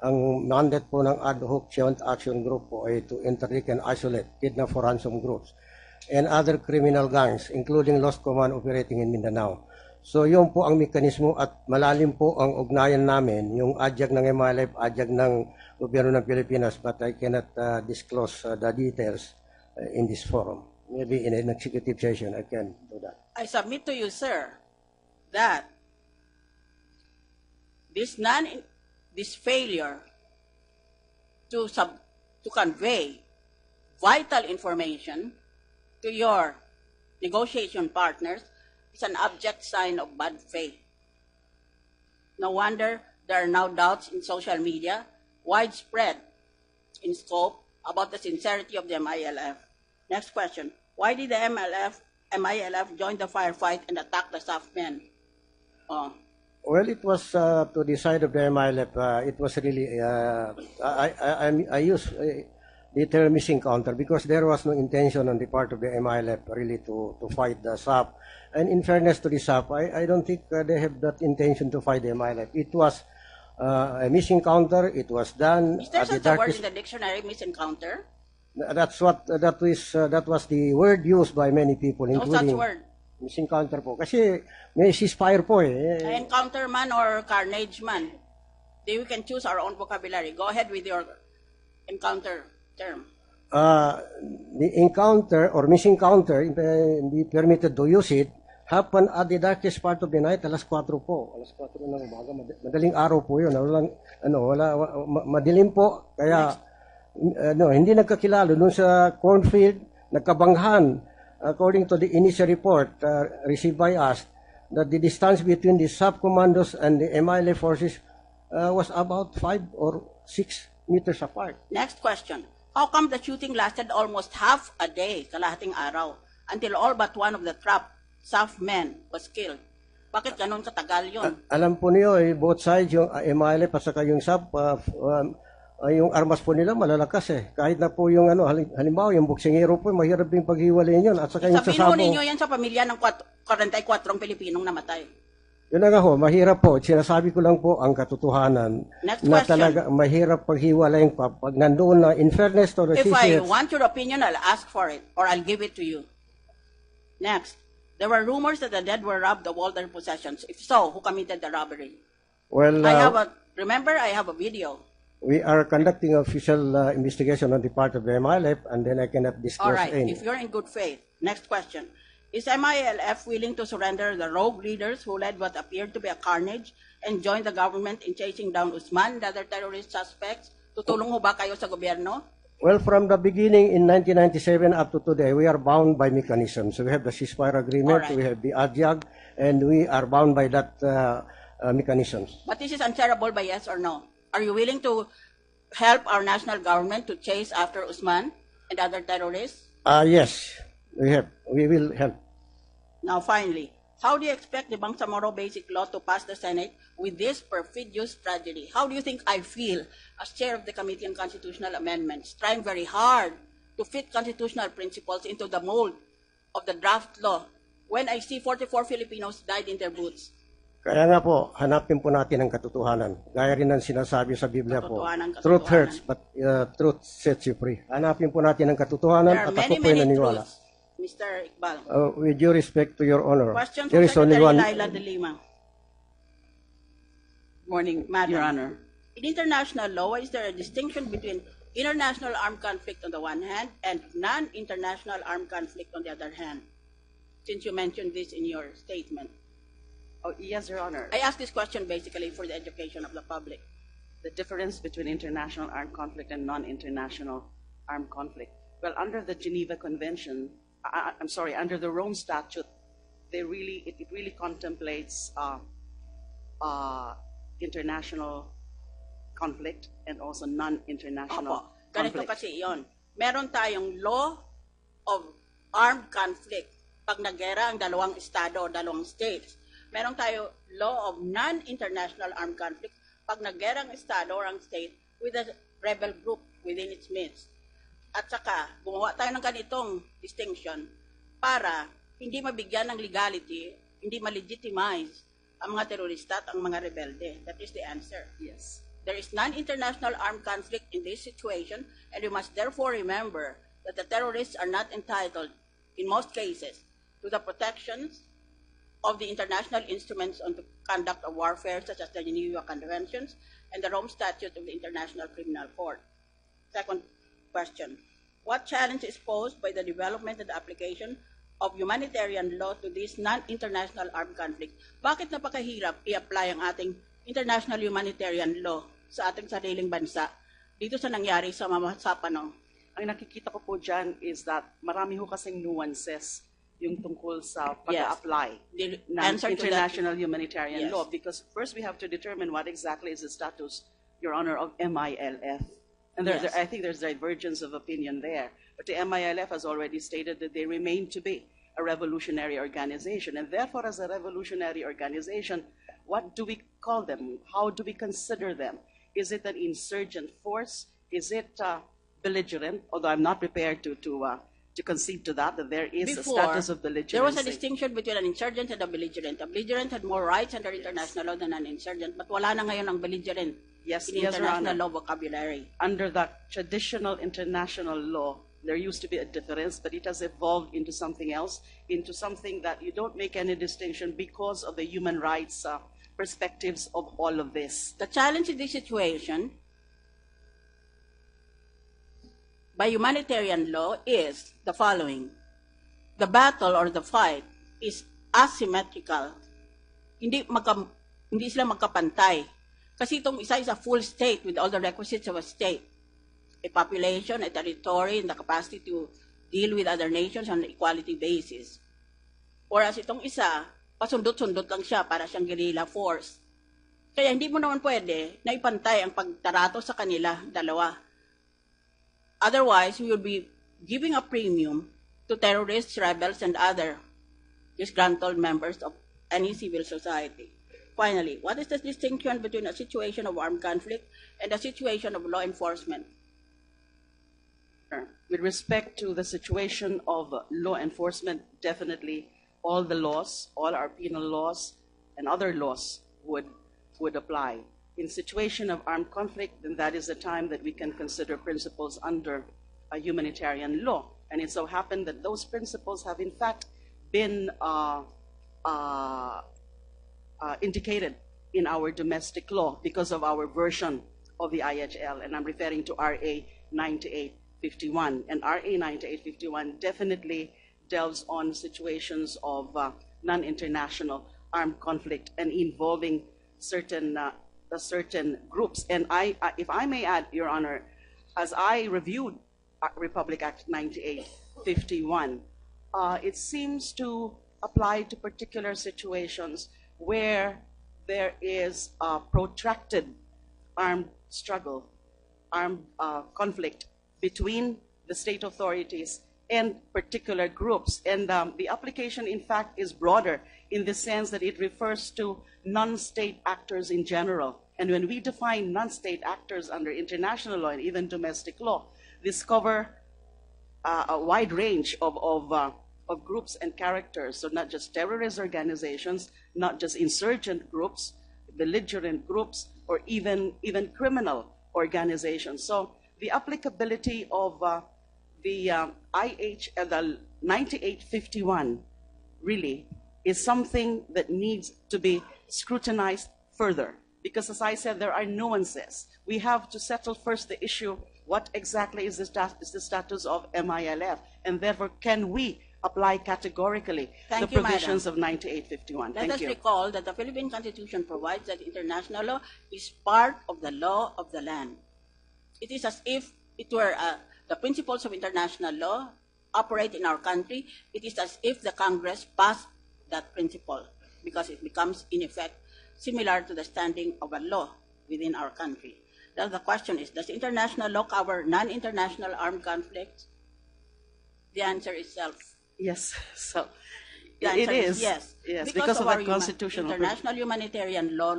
Speaker 8: Ang mandate po ng Ad Hoc Joint Action Group po ay to interdict and isolate kidnap for ransom groups and other criminal gangs, including Lost Command operating in Mindanao. So yun po ang mekanismo at malalim po ang ugnayan namin, yung adjag ng MILF, adjag ng gobyerno ng Pilipinas, but I cannot disclose the details in this forum. Maybe in an executive session I can do that.
Speaker 3: I submit to you, sir, that this failure to convey vital information to your negotiation partners is an abject sign of bad faith. No wonder there are now doubts in social media, widespread in scope, about the sincerity of the MILF. Next question. Why did the MILF join the firefight and attack the SAF men?
Speaker 8: Well, it was to the side of the MILF. It was really, I use the term missing counter because there was no intention on the part of the MILF really to fight the SAF. And in fairness to the SAF, I don't think they have that intention to fight the MILF. It was a missing counter. It was done.
Speaker 3: Is there such a word in the dictionary, missing counter?
Speaker 8: That was the word used by many people, including...
Speaker 3: No such word.
Speaker 8: Missing counter po. Kasi may ceasefire po eh.
Speaker 3: Encounter man or carnage man. We can choose our own vocabulary. Go ahead with your encounter term.
Speaker 8: The encounter or missing counter, hindi permitted to use it, happened at the darkest part of the night, alas 4 po. Alas 4 ng umaga, madaling araw po yun. Madilim po, kaya hindi nagkakilala. Doon sa cornfield, nagkabanghan. According to the initial report received by us, that the distance between the sub-commandos and the MILF forces was about 5 or 6 meters apart.
Speaker 3: Next question. How come the shooting lasted almost half a day, kalahating araw, until all but one of the trapped SAF men was killed? Bakit ganun katagal yun?
Speaker 8: Alam po niyo, both sides, yung MILF at saka yung SAF, yung armas po nila malalakas eh. Kahit na po yung halimbawa yung boksingero po, mahirap din paghiwalayin yun. At saka yung
Speaker 3: sabihin mo ninyo yan sa pamilya ng 44 Pilipinong namatay.
Speaker 8: Yun na nga ho, mahirap po. Sinasabi ko lang po ang katotohanan.
Speaker 3: Next
Speaker 8: na
Speaker 3: question.
Speaker 8: Talaga mahirap paghiwalayin pag nandoon na in fairness to the
Speaker 3: If I
Speaker 8: CCS.
Speaker 3: want your opinion, I'll ask for it or I'll give it to you. Next. There were rumors that the dead were robbed of all their possessions. If so, who committed the robbery?
Speaker 8: Well,
Speaker 3: I have a video.
Speaker 8: we are conducting official investigation on the part of the MILF, and then I cannot
Speaker 3: All
Speaker 8: disclose
Speaker 3: right.
Speaker 8: any.
Speaker 3: If you're in good faith. Next question. Is MILF willing to surrender the rogue leaders who led what appeared to be a carnage and join the government in chasing down Usman and other terrorist suspects? Tutulong ho ba kayo sa gobyerno?
Speaker 8: Well, from the beginning in 1997 up to today, we are bound by mechanisms. We have the ceasefire agreement,
Speaker 3: Alright.
Speaker 8: we have the ADIAG, and we are bound by that mechanisms.
Speaker 3: But this is answerable by yes or no. Are you willing to help our national government to chase after Usman and other terrorists?
Speaker 8: Yes, we will help.
Speaker 3: Now, finally, how do you expect the Bangsamoro Basic Law to pass the Senate with this perfidious tragedy? How do you think I feel as chair of the Committee on Constitutional Amendments, trying very hard to fit constitutional principles into the mold of the draft law when I see 44 Filipinos died in their boots?
Speaker 8: Kaya nga po, hanapin po natin ang katotohanan. Gaya rin ang sinasabi sa Biblia po.
Speaker 3: Katotohanan.
Speaker 8: Truth hurts, but truth sets you free. Hanapin po natin ang katotohanan
Speaker 3: There are
Speaker 8: at ako
Speaker 3: many,
Speaker 8: po ay
Speaker 3: many
Speaker 8: naniniwala.
Speaker 3: truths, Mr. Iqbal.
Speaker 8: With due respect to your honor,
Speaker 3: Question
Speaker 8: there
Speaker 3: from
Speaker 8: is only
Speaker 3: Secretary
Speaker 8: one.
Speaker 3: Laila de Lima.
Speaker 9: Morning,
Speaker 3: Madam.
Speaker 9: Your Honor.
Speaker 3: In international law, is there a distinction between international armed conflict on the one hand and non-international armed conflict on the other hand? Since you mentioned this in your statement.
Speaker 9: Oh, yes, Your Honor.
Speaker 3: I ask this question basically for the education of the public.
Speaker 9: The difference between international armed conflict and non-international armed conflict. Well, under the Geneva Convention, under the Rome Statute, it really contemplates international conflict and also non-international
Speaker 3: Ganito
Speaker 9: conflict.
Speaker 3: kasi iyon. Meron tayong law of armed conflict pag naggera ang dalawang estado o dalawang states. Meron tayo law of non-international armed conflict pag naggera ang estado or ang state with a rebel group within its midst. At saka, gumawa tayo ng ganitong distinction para hindi mabigyan ng legality, hindi ma-legitimize ang mga terorista at ang mga rebelde. That is the answer.
Speaker 9: Yes.
Speaker 3: There is non-international armed conflict in this situation, and we must therefore remember that the terrorists are not entitled, in most cases, to the protections of the international instruments on the conduct of warfare, such as the Geneva Conventions and the Rome Statute of the International Criminal Court. Second question, what challenge is posed by the development and application of humanitarian law to this non-international armed conflict? Bakit napakahirap i-apply ang ating international humanitarian law sa ating sariling bansa dito sa nangyari sa Mamasapano?
Speaker 9: Ang nakikita ko po dyan is that marami ho kasing nuances yung tungkol sa pag-apply
Speaker 3: The
Speaker 9: ng
Speaker 3: answer to that-
Speaker 9: international humanitarian
Speaker 3: Yes.
Speaker 9: law, because first we have to determine what exactly is the status, Your Honor, of MILF. And
Speaker 3: Yes.
Speaker 9: I think there's divergence of opinion there. But the MILF has already stated that they remain to be a revolutionary organization. And therefore, as a revolutionary organization, what do we call them? How do we consider them? Is it an insurgent force? Is it belligerent? Although I'm not prepared to concede to that there is a status of belligerency.
Speaker 3: There was a distinction between an insurgent and a belligerent. A belligerent had more rights under international law than an insurgent, but wala na ngayon ang belligerent
Speaker 9: Yes,
Speaker 3: in
Speaker 9: yes, Your
Speaker 3: international
Speaker 9: Honor.
Speaker 3: law vocabulary.
Speaker 9: Under that traditional international law, there used to be a difference, but it has evolved into something else, into something that you don't make any distinction because of the human rights perspectives of all of this.
Speaker 3: The challenge in this situation by humanitarian law is the following. The battle or the fight is asymmetrical. Hindi sila magkapantay. Kasi itong isa is a full state with all the requisites of a state. A population, a territory, and the capacity to deal with other nations on an equality basis. Whereas itong isa, pasundot-sundot lang siya para siyang guerrilla force. Kaya hindi mo naman pwede na ipantay ang pagtarato sa kanila dalawa. Otherwise, we will be giving a premium to terrorists, rebels, and other disgruntled members of any civil society. Finally, what is the distinction between a situation of armed conflict and a situation of law enforcement?
Speaker 9: With respect to the situation of law enforcement, definitely all the laws, all our penal laws and other laws would apply. In situation of armed conflict, then that is the time that we can consider principles under a humanitarian law. And it so happened that those principles have in fact been indicated in our domestic law because of our version of the IHL, and I'm referring to RA 9851. And RA 9851 definitely delves on situations of non-international armed conflict and involving certain groups. And if I may add, Your Honor, as I reviewed Republic Act 9851, it seems to apply to particular situations where there is a protracted armed struggle, armed conflict between the state authorities and particular groups. And the application, in fact, is broader in the sense that it refers to non-state actors in general. And when we define non-state actors under international law and even domestic law, this cover a wide range of groups and characters. So not just terrorist organizations, not just insurgent groups, belligerent groups, or even criminal organizations. So the applicability of the 9851 really is something that needs to be scrutinized further. Because as I said, there are nuances. We have to settle first the issue, what exactly is the status of MILF? And therefore, can we apply categorically the provisions of 9851?
Speaker 3: Let us recall that the Philippine Constitution provides that international law is part of the law of the land. It is as if it were the principles of international law operate in our country. It is as if the Congress passed that principle because it becomes, in effect, similar to the standing of a law within our country. The question is, does international law cover non-international armed conflicts? The answer is self.
Speaker 9: Yes. So
Speaker 3: The
Speaker 9: it
Speaker 3: answer
Speaker 9: is.
Speaker 3: yes.
Speaker 9: Yes, because of
Speaker 3: our
Speaker 9: the constitutional
Speaker 3: international humanitarian law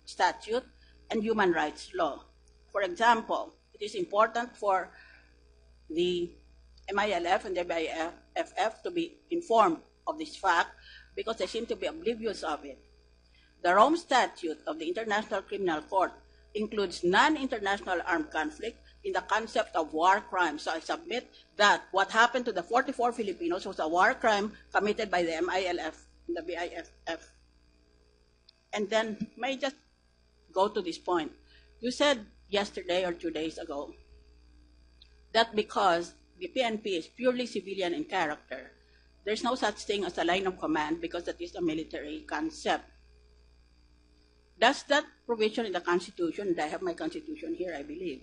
Speaker 3: statute and human rights law. For example, it is important for the MILF and the BIFF to be informed of this fact because they seem to be oblivious of it. The Rome Statute of the International Criminal Court includes non-international armed conflict in the concept of war crime. So I submit that what happened to the 44 Filipinos was a war crime committed by the MILF and the BIFF. And then, may I just go to this point? You said yesterday or 2 days ago that because the PNP is purely civilian in character, there's no such thing as a line of command because that is a military concept. Does that provision in the Constitution, and I have my Constitution here, I believe,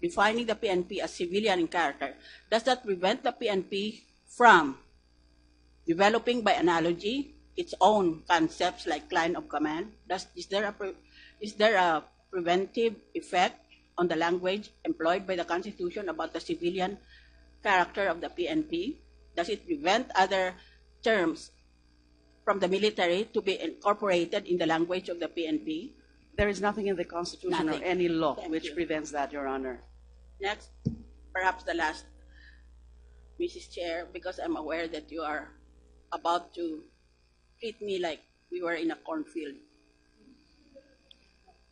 Speaker 3: defining the PNP as civilian in character, does that prevent the PNP from developing by analogy its own concepts like line of command? Is there a preventive effect on the language employed by the Constitution about the civilian character of the PNP? Does it prevent other terms from the military to be incorporated in the language of the PNP?
Speaker 9: There is nothing in the Constitution
Speaker 3: Nothing.
Speaker 9: or any law
Speaker 3: Thank
Speaker 9: which
Speaker 3: you.
Speaker 9: prevents that, Your Honor.
Speaker 3: Next, perhaps the last, Mrs. Chair, because I'm aware that you are about to treat me like we were in a cornfield.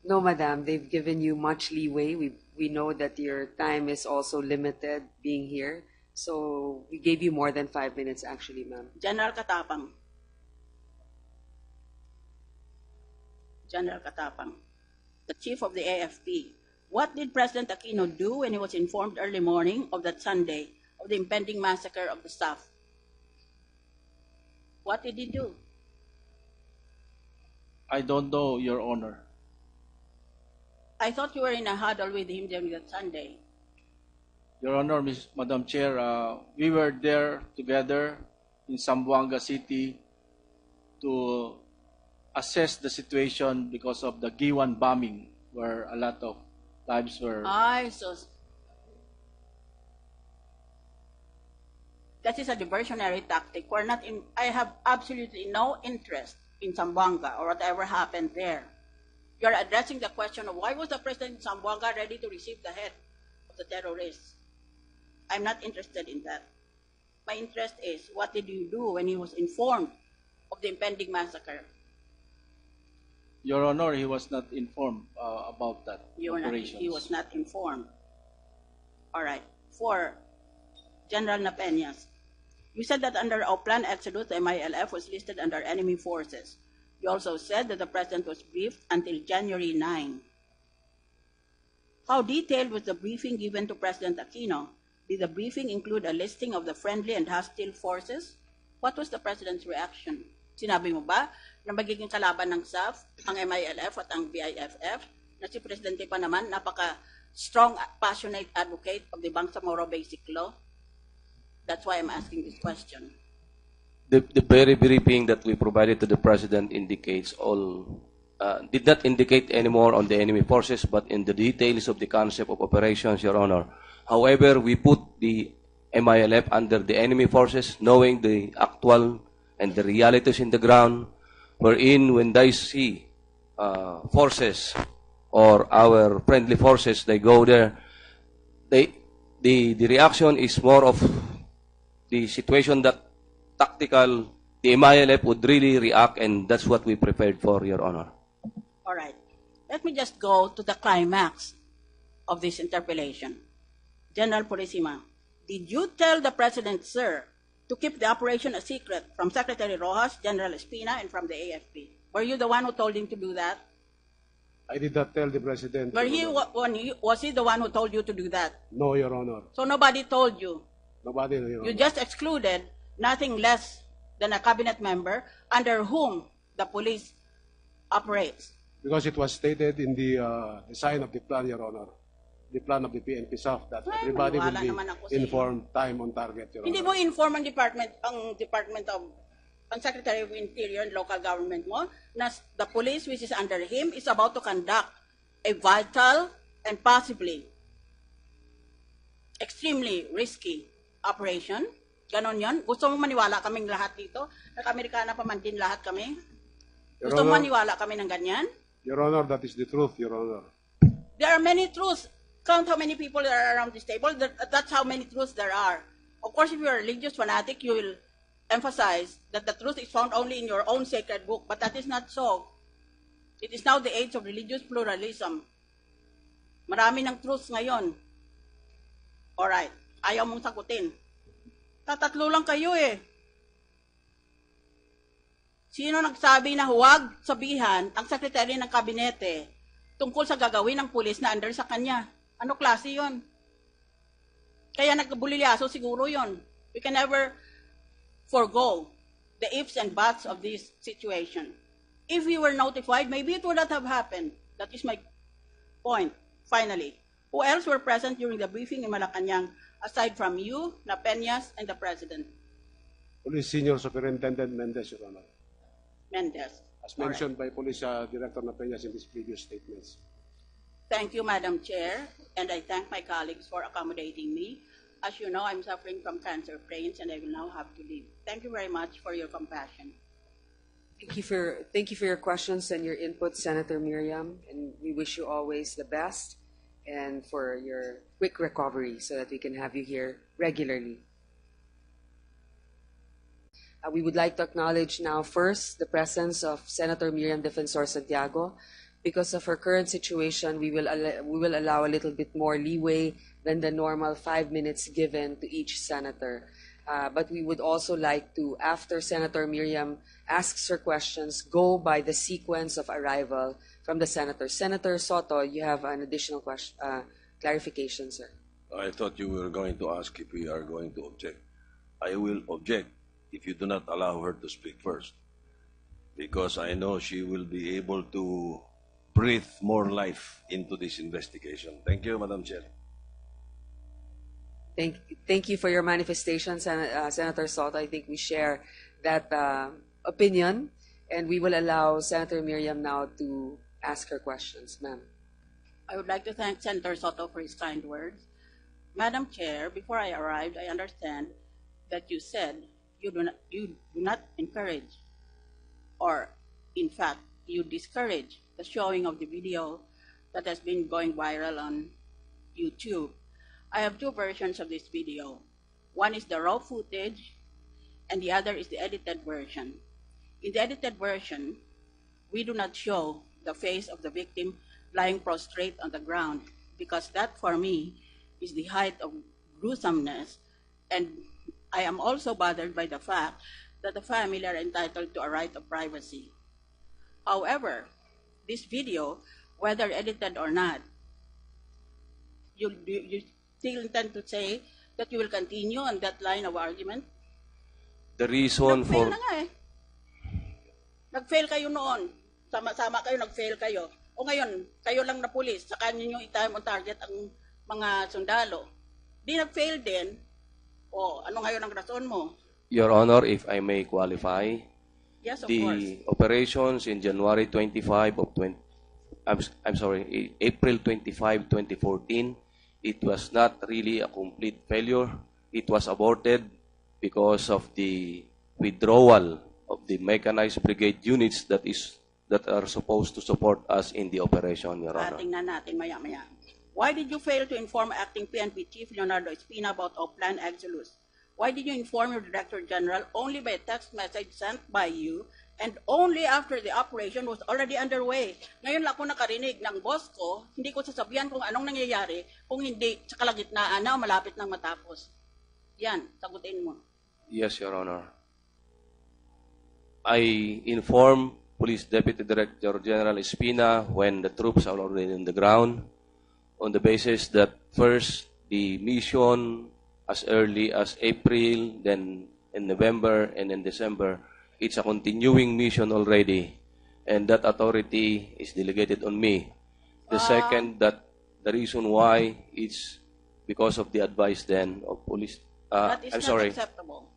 Speaker 1: No, Madam, they've given you much leeway. We know that your time is also limited being here. So we gave you more than 5 minutes actually, ma'am.
Speaker 3: General Katapang. General Katapang, the chief of the AFP. What did President Aquino do when he was informed early morning of that Sunday of the impending massacre of the SAF? What did he do?
Speaker 10: I don't know, Your Honor.
Speaker 3: I thought you were in a huddle with him during that Sunday.
Speaker 10: Your Honor, Madam Chair, we were there together in Zamboanga City to assess the situation because of the Giwan bombing, where a lot of lives were.
Speaker 3: That is a diversionary tactic. I have absolutely no interest in Zamboanga or whatever happened there. You're addressing the question of why was the president in Zamboanga ready to receive the head of the terrorists? I'm not interested in that. My interest is, what did you do when he was informed of the impending massacre?
Speaker 10: Your Honor, he was not informed about that operation.
Speaker 3: He was not informed. All right. For General Napeñas, you said that under our planned exodus, the MILF was listed under enemy forces. You also said that the president was briefed until January 9. How detailed was the briefing given to President Aquino? Did the briefing include a listing of the friendly and hostile forces? What was the president's reaction? Sinabi mo ba na magiging kalaban ng SAF, ang MILF at ang BIFF, na si Presidente pa naman napaka-strong, passionate advocate of the Bangsamoro Basic Law? That's why I'm asking this question.
Speaker 4: The very briefing that we provided to the President indicates did not indicate anymore on the enemy forces, but in the details of the concept of operations, Your Honor. However, we put the MILF under the enemy forces, knowing the actual and the realities in the ground, wherein when they see forces or our friendly forces, they go there, the reaction is more of the situation that tactical, the MILF would really react, and that's what we prepared for, Your Honor.
Speaker 3: All right. Let me just go to the climax of this interpellation. General Purisima, did you tell the President, sir, to keep the operation a secret from Secretary Rojas, General Espina, and from the AFP? Were you the one who told him to do that?
Speaker 7: I did not tell the President.
Speaker 3: Was he the one who told you to do that?
Speaker 7: No, Your Honor.
Speaker 3: So nobody told you?
Speaker 7: Nobody, Your Honor.
Speaker 3: You just excluded nothing less than a cabinet member under whom the police operates.
Speaker 7: Because it was stated in the design of the plan, Your Honor. The plan of the PNP SAF that everybody will be informed time on target, Your Honor.
Speaker 3: Hindi mo inform ang Secretary of Interior and Local Government mo na the police which is under him is about to conduct a vital and possibly extremely risky operation. Ganon yon. Gusto mong maniwala kaming lahat dito? Nag-Amerikana pa man din lahat kami?
Speaker 7: Your
Speaker 3: Gusto mong
Speaker 7: Honor,
Speaker 3: maniwala kami ng ganyan?
Speaker 7: Your Honor, that is the truth, Your Honor.
Speaker 3: There are many truths. Count how many people there are around this table. That's how many truths there are. Of course, if you're a religious fanatic, you will emphasize that the truth is found only in your own sacred book. But that is not so. It is now the age of religious pluralism. Marami ng truths ngayon. Alright, ayaw mong sagutin. Tatatlo lang kayo eh. Sino nagsabi na huwag sabihan ang sekretary ng kabinete tungkol sa gagawin ng pulis na under sa kanya? Ano klase yon? Kaya nagbulilyaso siguro yon. We can never forgo the ifs and buts of this situation. If we were notified, maybe it would not have happened. That is my point. Finally, who else were present during the briefing in Malacanang aside from you, Na Peñas, and the President?
Speaker 7: Police Senior Superintendent Mendez, Your Honor.
Speaker 3: Mendez.
Speaker 7: As mentioned by Police Director Na Peñas in his previous statements.
Speaker 3: Thank you, Madam Chair, and I thank my colleagues for accommodating me. As you know, I'm suffering from cancer brains, and I will now have to leave. Thank you very much for your compassion.
Speaker 1: Thank you for your questions and your input, Senator Miriam, and we wish you always the best and for your quick recovery so that we can have you here regularly. We would like to acknowledge now first the presence of Senator Miriam Defensor Santiago. Because of her current situation, we will allow a little bit more leeway than the normal 5 minutes given to each senator. But we would also like to, after Senator Miriam asks her questions, go by the sequence of arrival from the senator. Senator Soto, you have an additional question, clarification, sir.
Speaker 2: I thought you were going to ask if we are going to object. I will object if you do not allow her to speak first, because I know she will be able to breathe more life into this investigation. Thank you, Madam Chair.
Speaker 1: Thank you for your manifestation, Senator Soto. I think we share that opinion, and we will allow Senator Miriam now to ask her questions. Ma'am.
Speaker 3: I would like to thank Senator Soto for his kind words. Madam Chair, before I arrived, I understand that you said you do not encourage, or in fact, you discourage the showing of the video that has been going viral on YouTube. I have two versions of this video. One is the raw footage, and the other is the edited version. In the edited version, we do not show the face of the victim lying prostrate on the ground, because that, for me, is the height of gruesomeness, and I am also bothered by the fact that the family are entitled to a right of privacy. However, this video, whether edited or not, you still intend to say that you will continue on that line of argument?
Speaker 4: The reason
Speaker 3: Nag-fail
Speaker 4: for...
Speaker 3: na nga eh. Nag-fail kayo noon. Sama-sama kayo, nag-fail kayo. O ngayon, kayo lang na pulis, saka ninyo i-time on target ang mga sundalo. Di nag-fail din. O, ano ngayon ang rason mo?
Speaker 4: Your Honor, if I may qualify,
Speaker 3: Yes, of
Speaker 4: the
Speaker 3: course.
Speaker 4: operations in January 25 of 20, I'm sorry, April 25, 2014, it was not really a complete failure. It was aborted because of the withdrawal of the mechanized brigade units that are supposed to support us in the operation, Your Honor.
Speaker 3: Tingnan natin maya-maya. Why did you fail to inform Acting PNP Chief Leonardo Espina about our planned exodus? Why did you inform your Director General only by a text message sent by you and only after the operation was already underway? Ngayon lang ako nakarinig ng boss ko, hindi ko sasabihan kung anong nangyayari kung hindi sa kalagitnaan na malapit nang matapos. Yan, sagutin mo.
Speaker 4: Yes, Your Honor. I informed Police Deputy Director General Espina when the troops are already on the ground on the basis that first the mission as early as April, then in November, and in December, it's a continuing mission already, and that authority is delegated on me. The second, that the reason why it's because of the advice then of police.
Speaker 3: That is
Speaker 4: I'm
Speaker 3: not
Speaker 4: sorry.
Speaker 3: acceptable.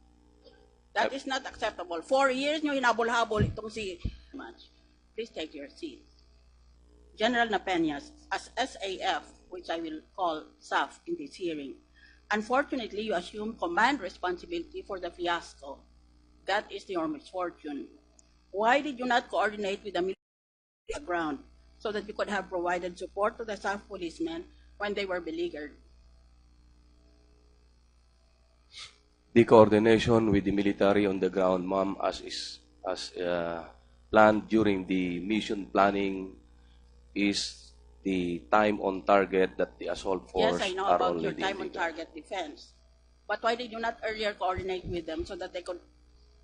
Speaker 3: That is not acceptable. 4 years nyo hinabol-habol itong si... Please take your seat. General Napeñas as SAF, which I will call SAF in this hearing. Unfortunately, you assume command responsibility for the fiasco. That is your misfortune. Why did you not coordinate with the military on the ground so that you could have provided support to the SAF policemen when they were beleaguered?
Speaker 4: The coordination with the military on the ground, ma'am, as planned during the mission planning, is the time on target that the assault force
Speaker 3: Yes, I know
Speaker 4: are
Speaker 3: about your
Speaker 4: already
Speaker 3: time on
Speaker 4: illegal.
Speaker 3: target defense. But why did you not earlier coordinate with them so that they could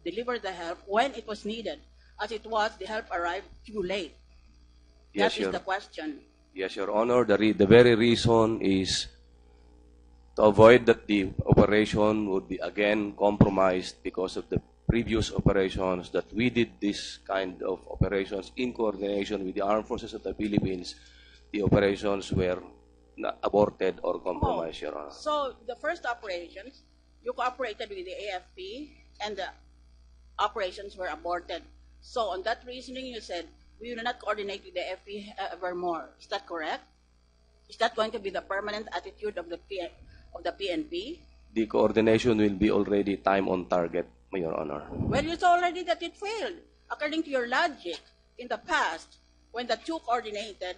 Speaker 3: deliver the help when it was needed? As it was, the help arrived too late.
Speaker 4: Yes,
Speaker 3: That is the question.
Speaker 4: Yes, Your Honor. The very reason is to avoid that the operation would be again compromised because of the previous operations, that we did this kind of operations in coordination with the Armed Forces of the Philippines. The operations were aborted or compromised, Your Honor.
Speaker 3: So the first operations, you cooperated with the AFP and the operations were aborted. So on that reasoning, you said, we will not coordinate with the AFP evermore. Is that correct? Is that going to be the permanent attitude of the PNP?
Speaker 4: The coordination will be already time on target, Your Honor.
Speaker 3: Well, you saw already that it failed. According to your logic, in the past, when the two coordinated,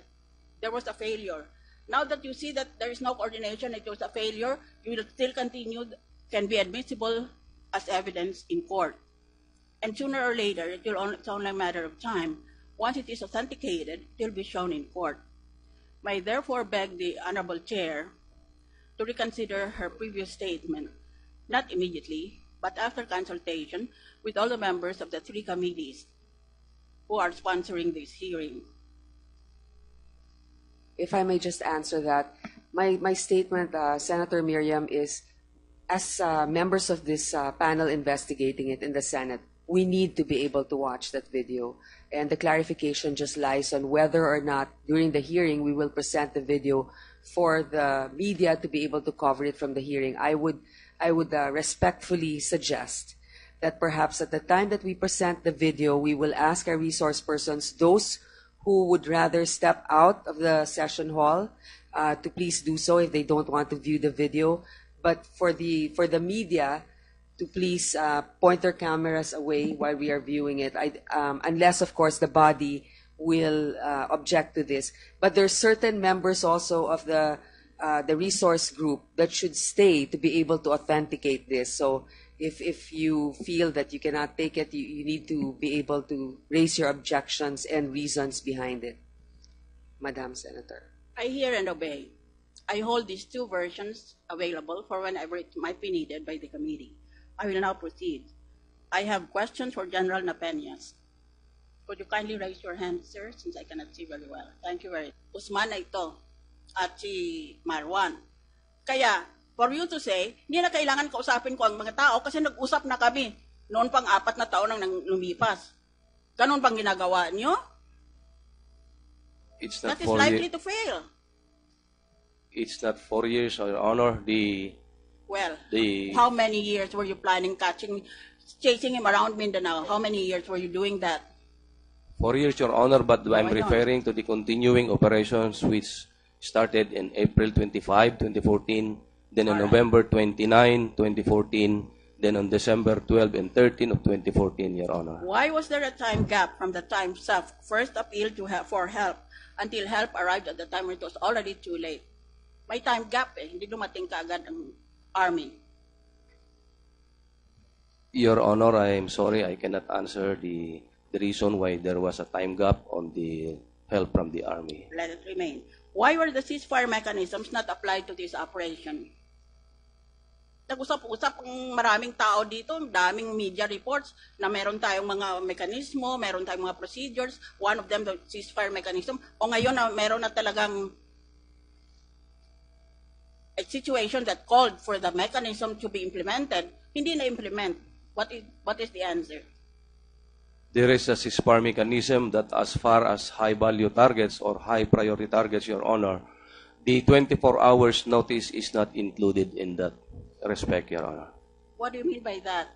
Speaker 3: there was a failure. Now that you see that there is no coordination, it was a failure, you will still continue, can be admissible as evidence in court. And sooner or later, it's only a matter of time. Once it is authenticated, it will be shown in court. May I therefore beg the Honorable Chair to reconsider her previous statement, not immediately, but after consultation with all the members of the three committees who are sponsoring this hearing.
Speaker 1: If I may just answer that, my statement, Senator Miriam, is as members of this panel investigating it in the Senate, we need to be able to watch that video. And the clarification just lies on whether or not during the hearing we will present the video for the media to be able to cover it from the hearing. I would respectfully suggest that perhaps at the time that we present the video, we will ask our resource persons, those who would rather step out of the session hall, to please do so if they don't want to view the video. But for the media, to please point their cameras away while we are viewing it, unless, of course, the body will object to this. But there's certain members also of the resource group that should stay to be able to authenticate this. So if you feel that you cannot take it, you need to be able to raise your objections and reasons behind it. Madam Senator.
Speaker 3: I hear and obey. I hold these two versions available for whenever it might be needed by the committee. I will now proceed. I have questions for General Napeñas. Could you kindly raise your hand, sir, since I cannot see very well? Thank you very much. Usman na ito at si Marwan. Kaya, for you to say, hindi na kailangan kausapin ko ang mga tao kasi nag-usap na kami noon pang 4 na taon nang lumipas. Ganun bang ginagawa niyo? That is likely to fail.
Speaker 4: It's not 4 years, Your Honor.
Speaker 3: How many years were you planning chasing him around Mindanao? How many years were you doing that?
Speaker 4: 4 years, Your Honor, but I'm referring to the continuing operations which started in April 25, 2014, then on November 29, 2014, then on December 12 and 13 of 2014, Your Honor.
Speaker 3: Why was there a time gap from the time SAF first appealed for help until help arrived at the time when it was already too late? May time gap hindi dumating kaagad ang Army.
Speaker 4: Your Honor, I am sorry, I cannot answer the reason why there was a time gap on the help from the Army.
Speaker 3: Let it remain. Why were the ceasefire mechanisms not applied to this operation? Nag-usap-usap ang maraming tao dito, daming media reports na meron tayong mga mekanismo, meron tayong mga procedures, one of them the ceasefire mechanism, o ngayon na meron na talagang a situation that called for the mechanism to be implemented, hindi na-implement. What is the answer?
Speaker 4: There is a ceasefire mechanism that as far as high-value targets or high-priority targets, Your Honor, the 24 hours notice is not included in that respect, Your Honor.
Speaker 3: What do you mean by that?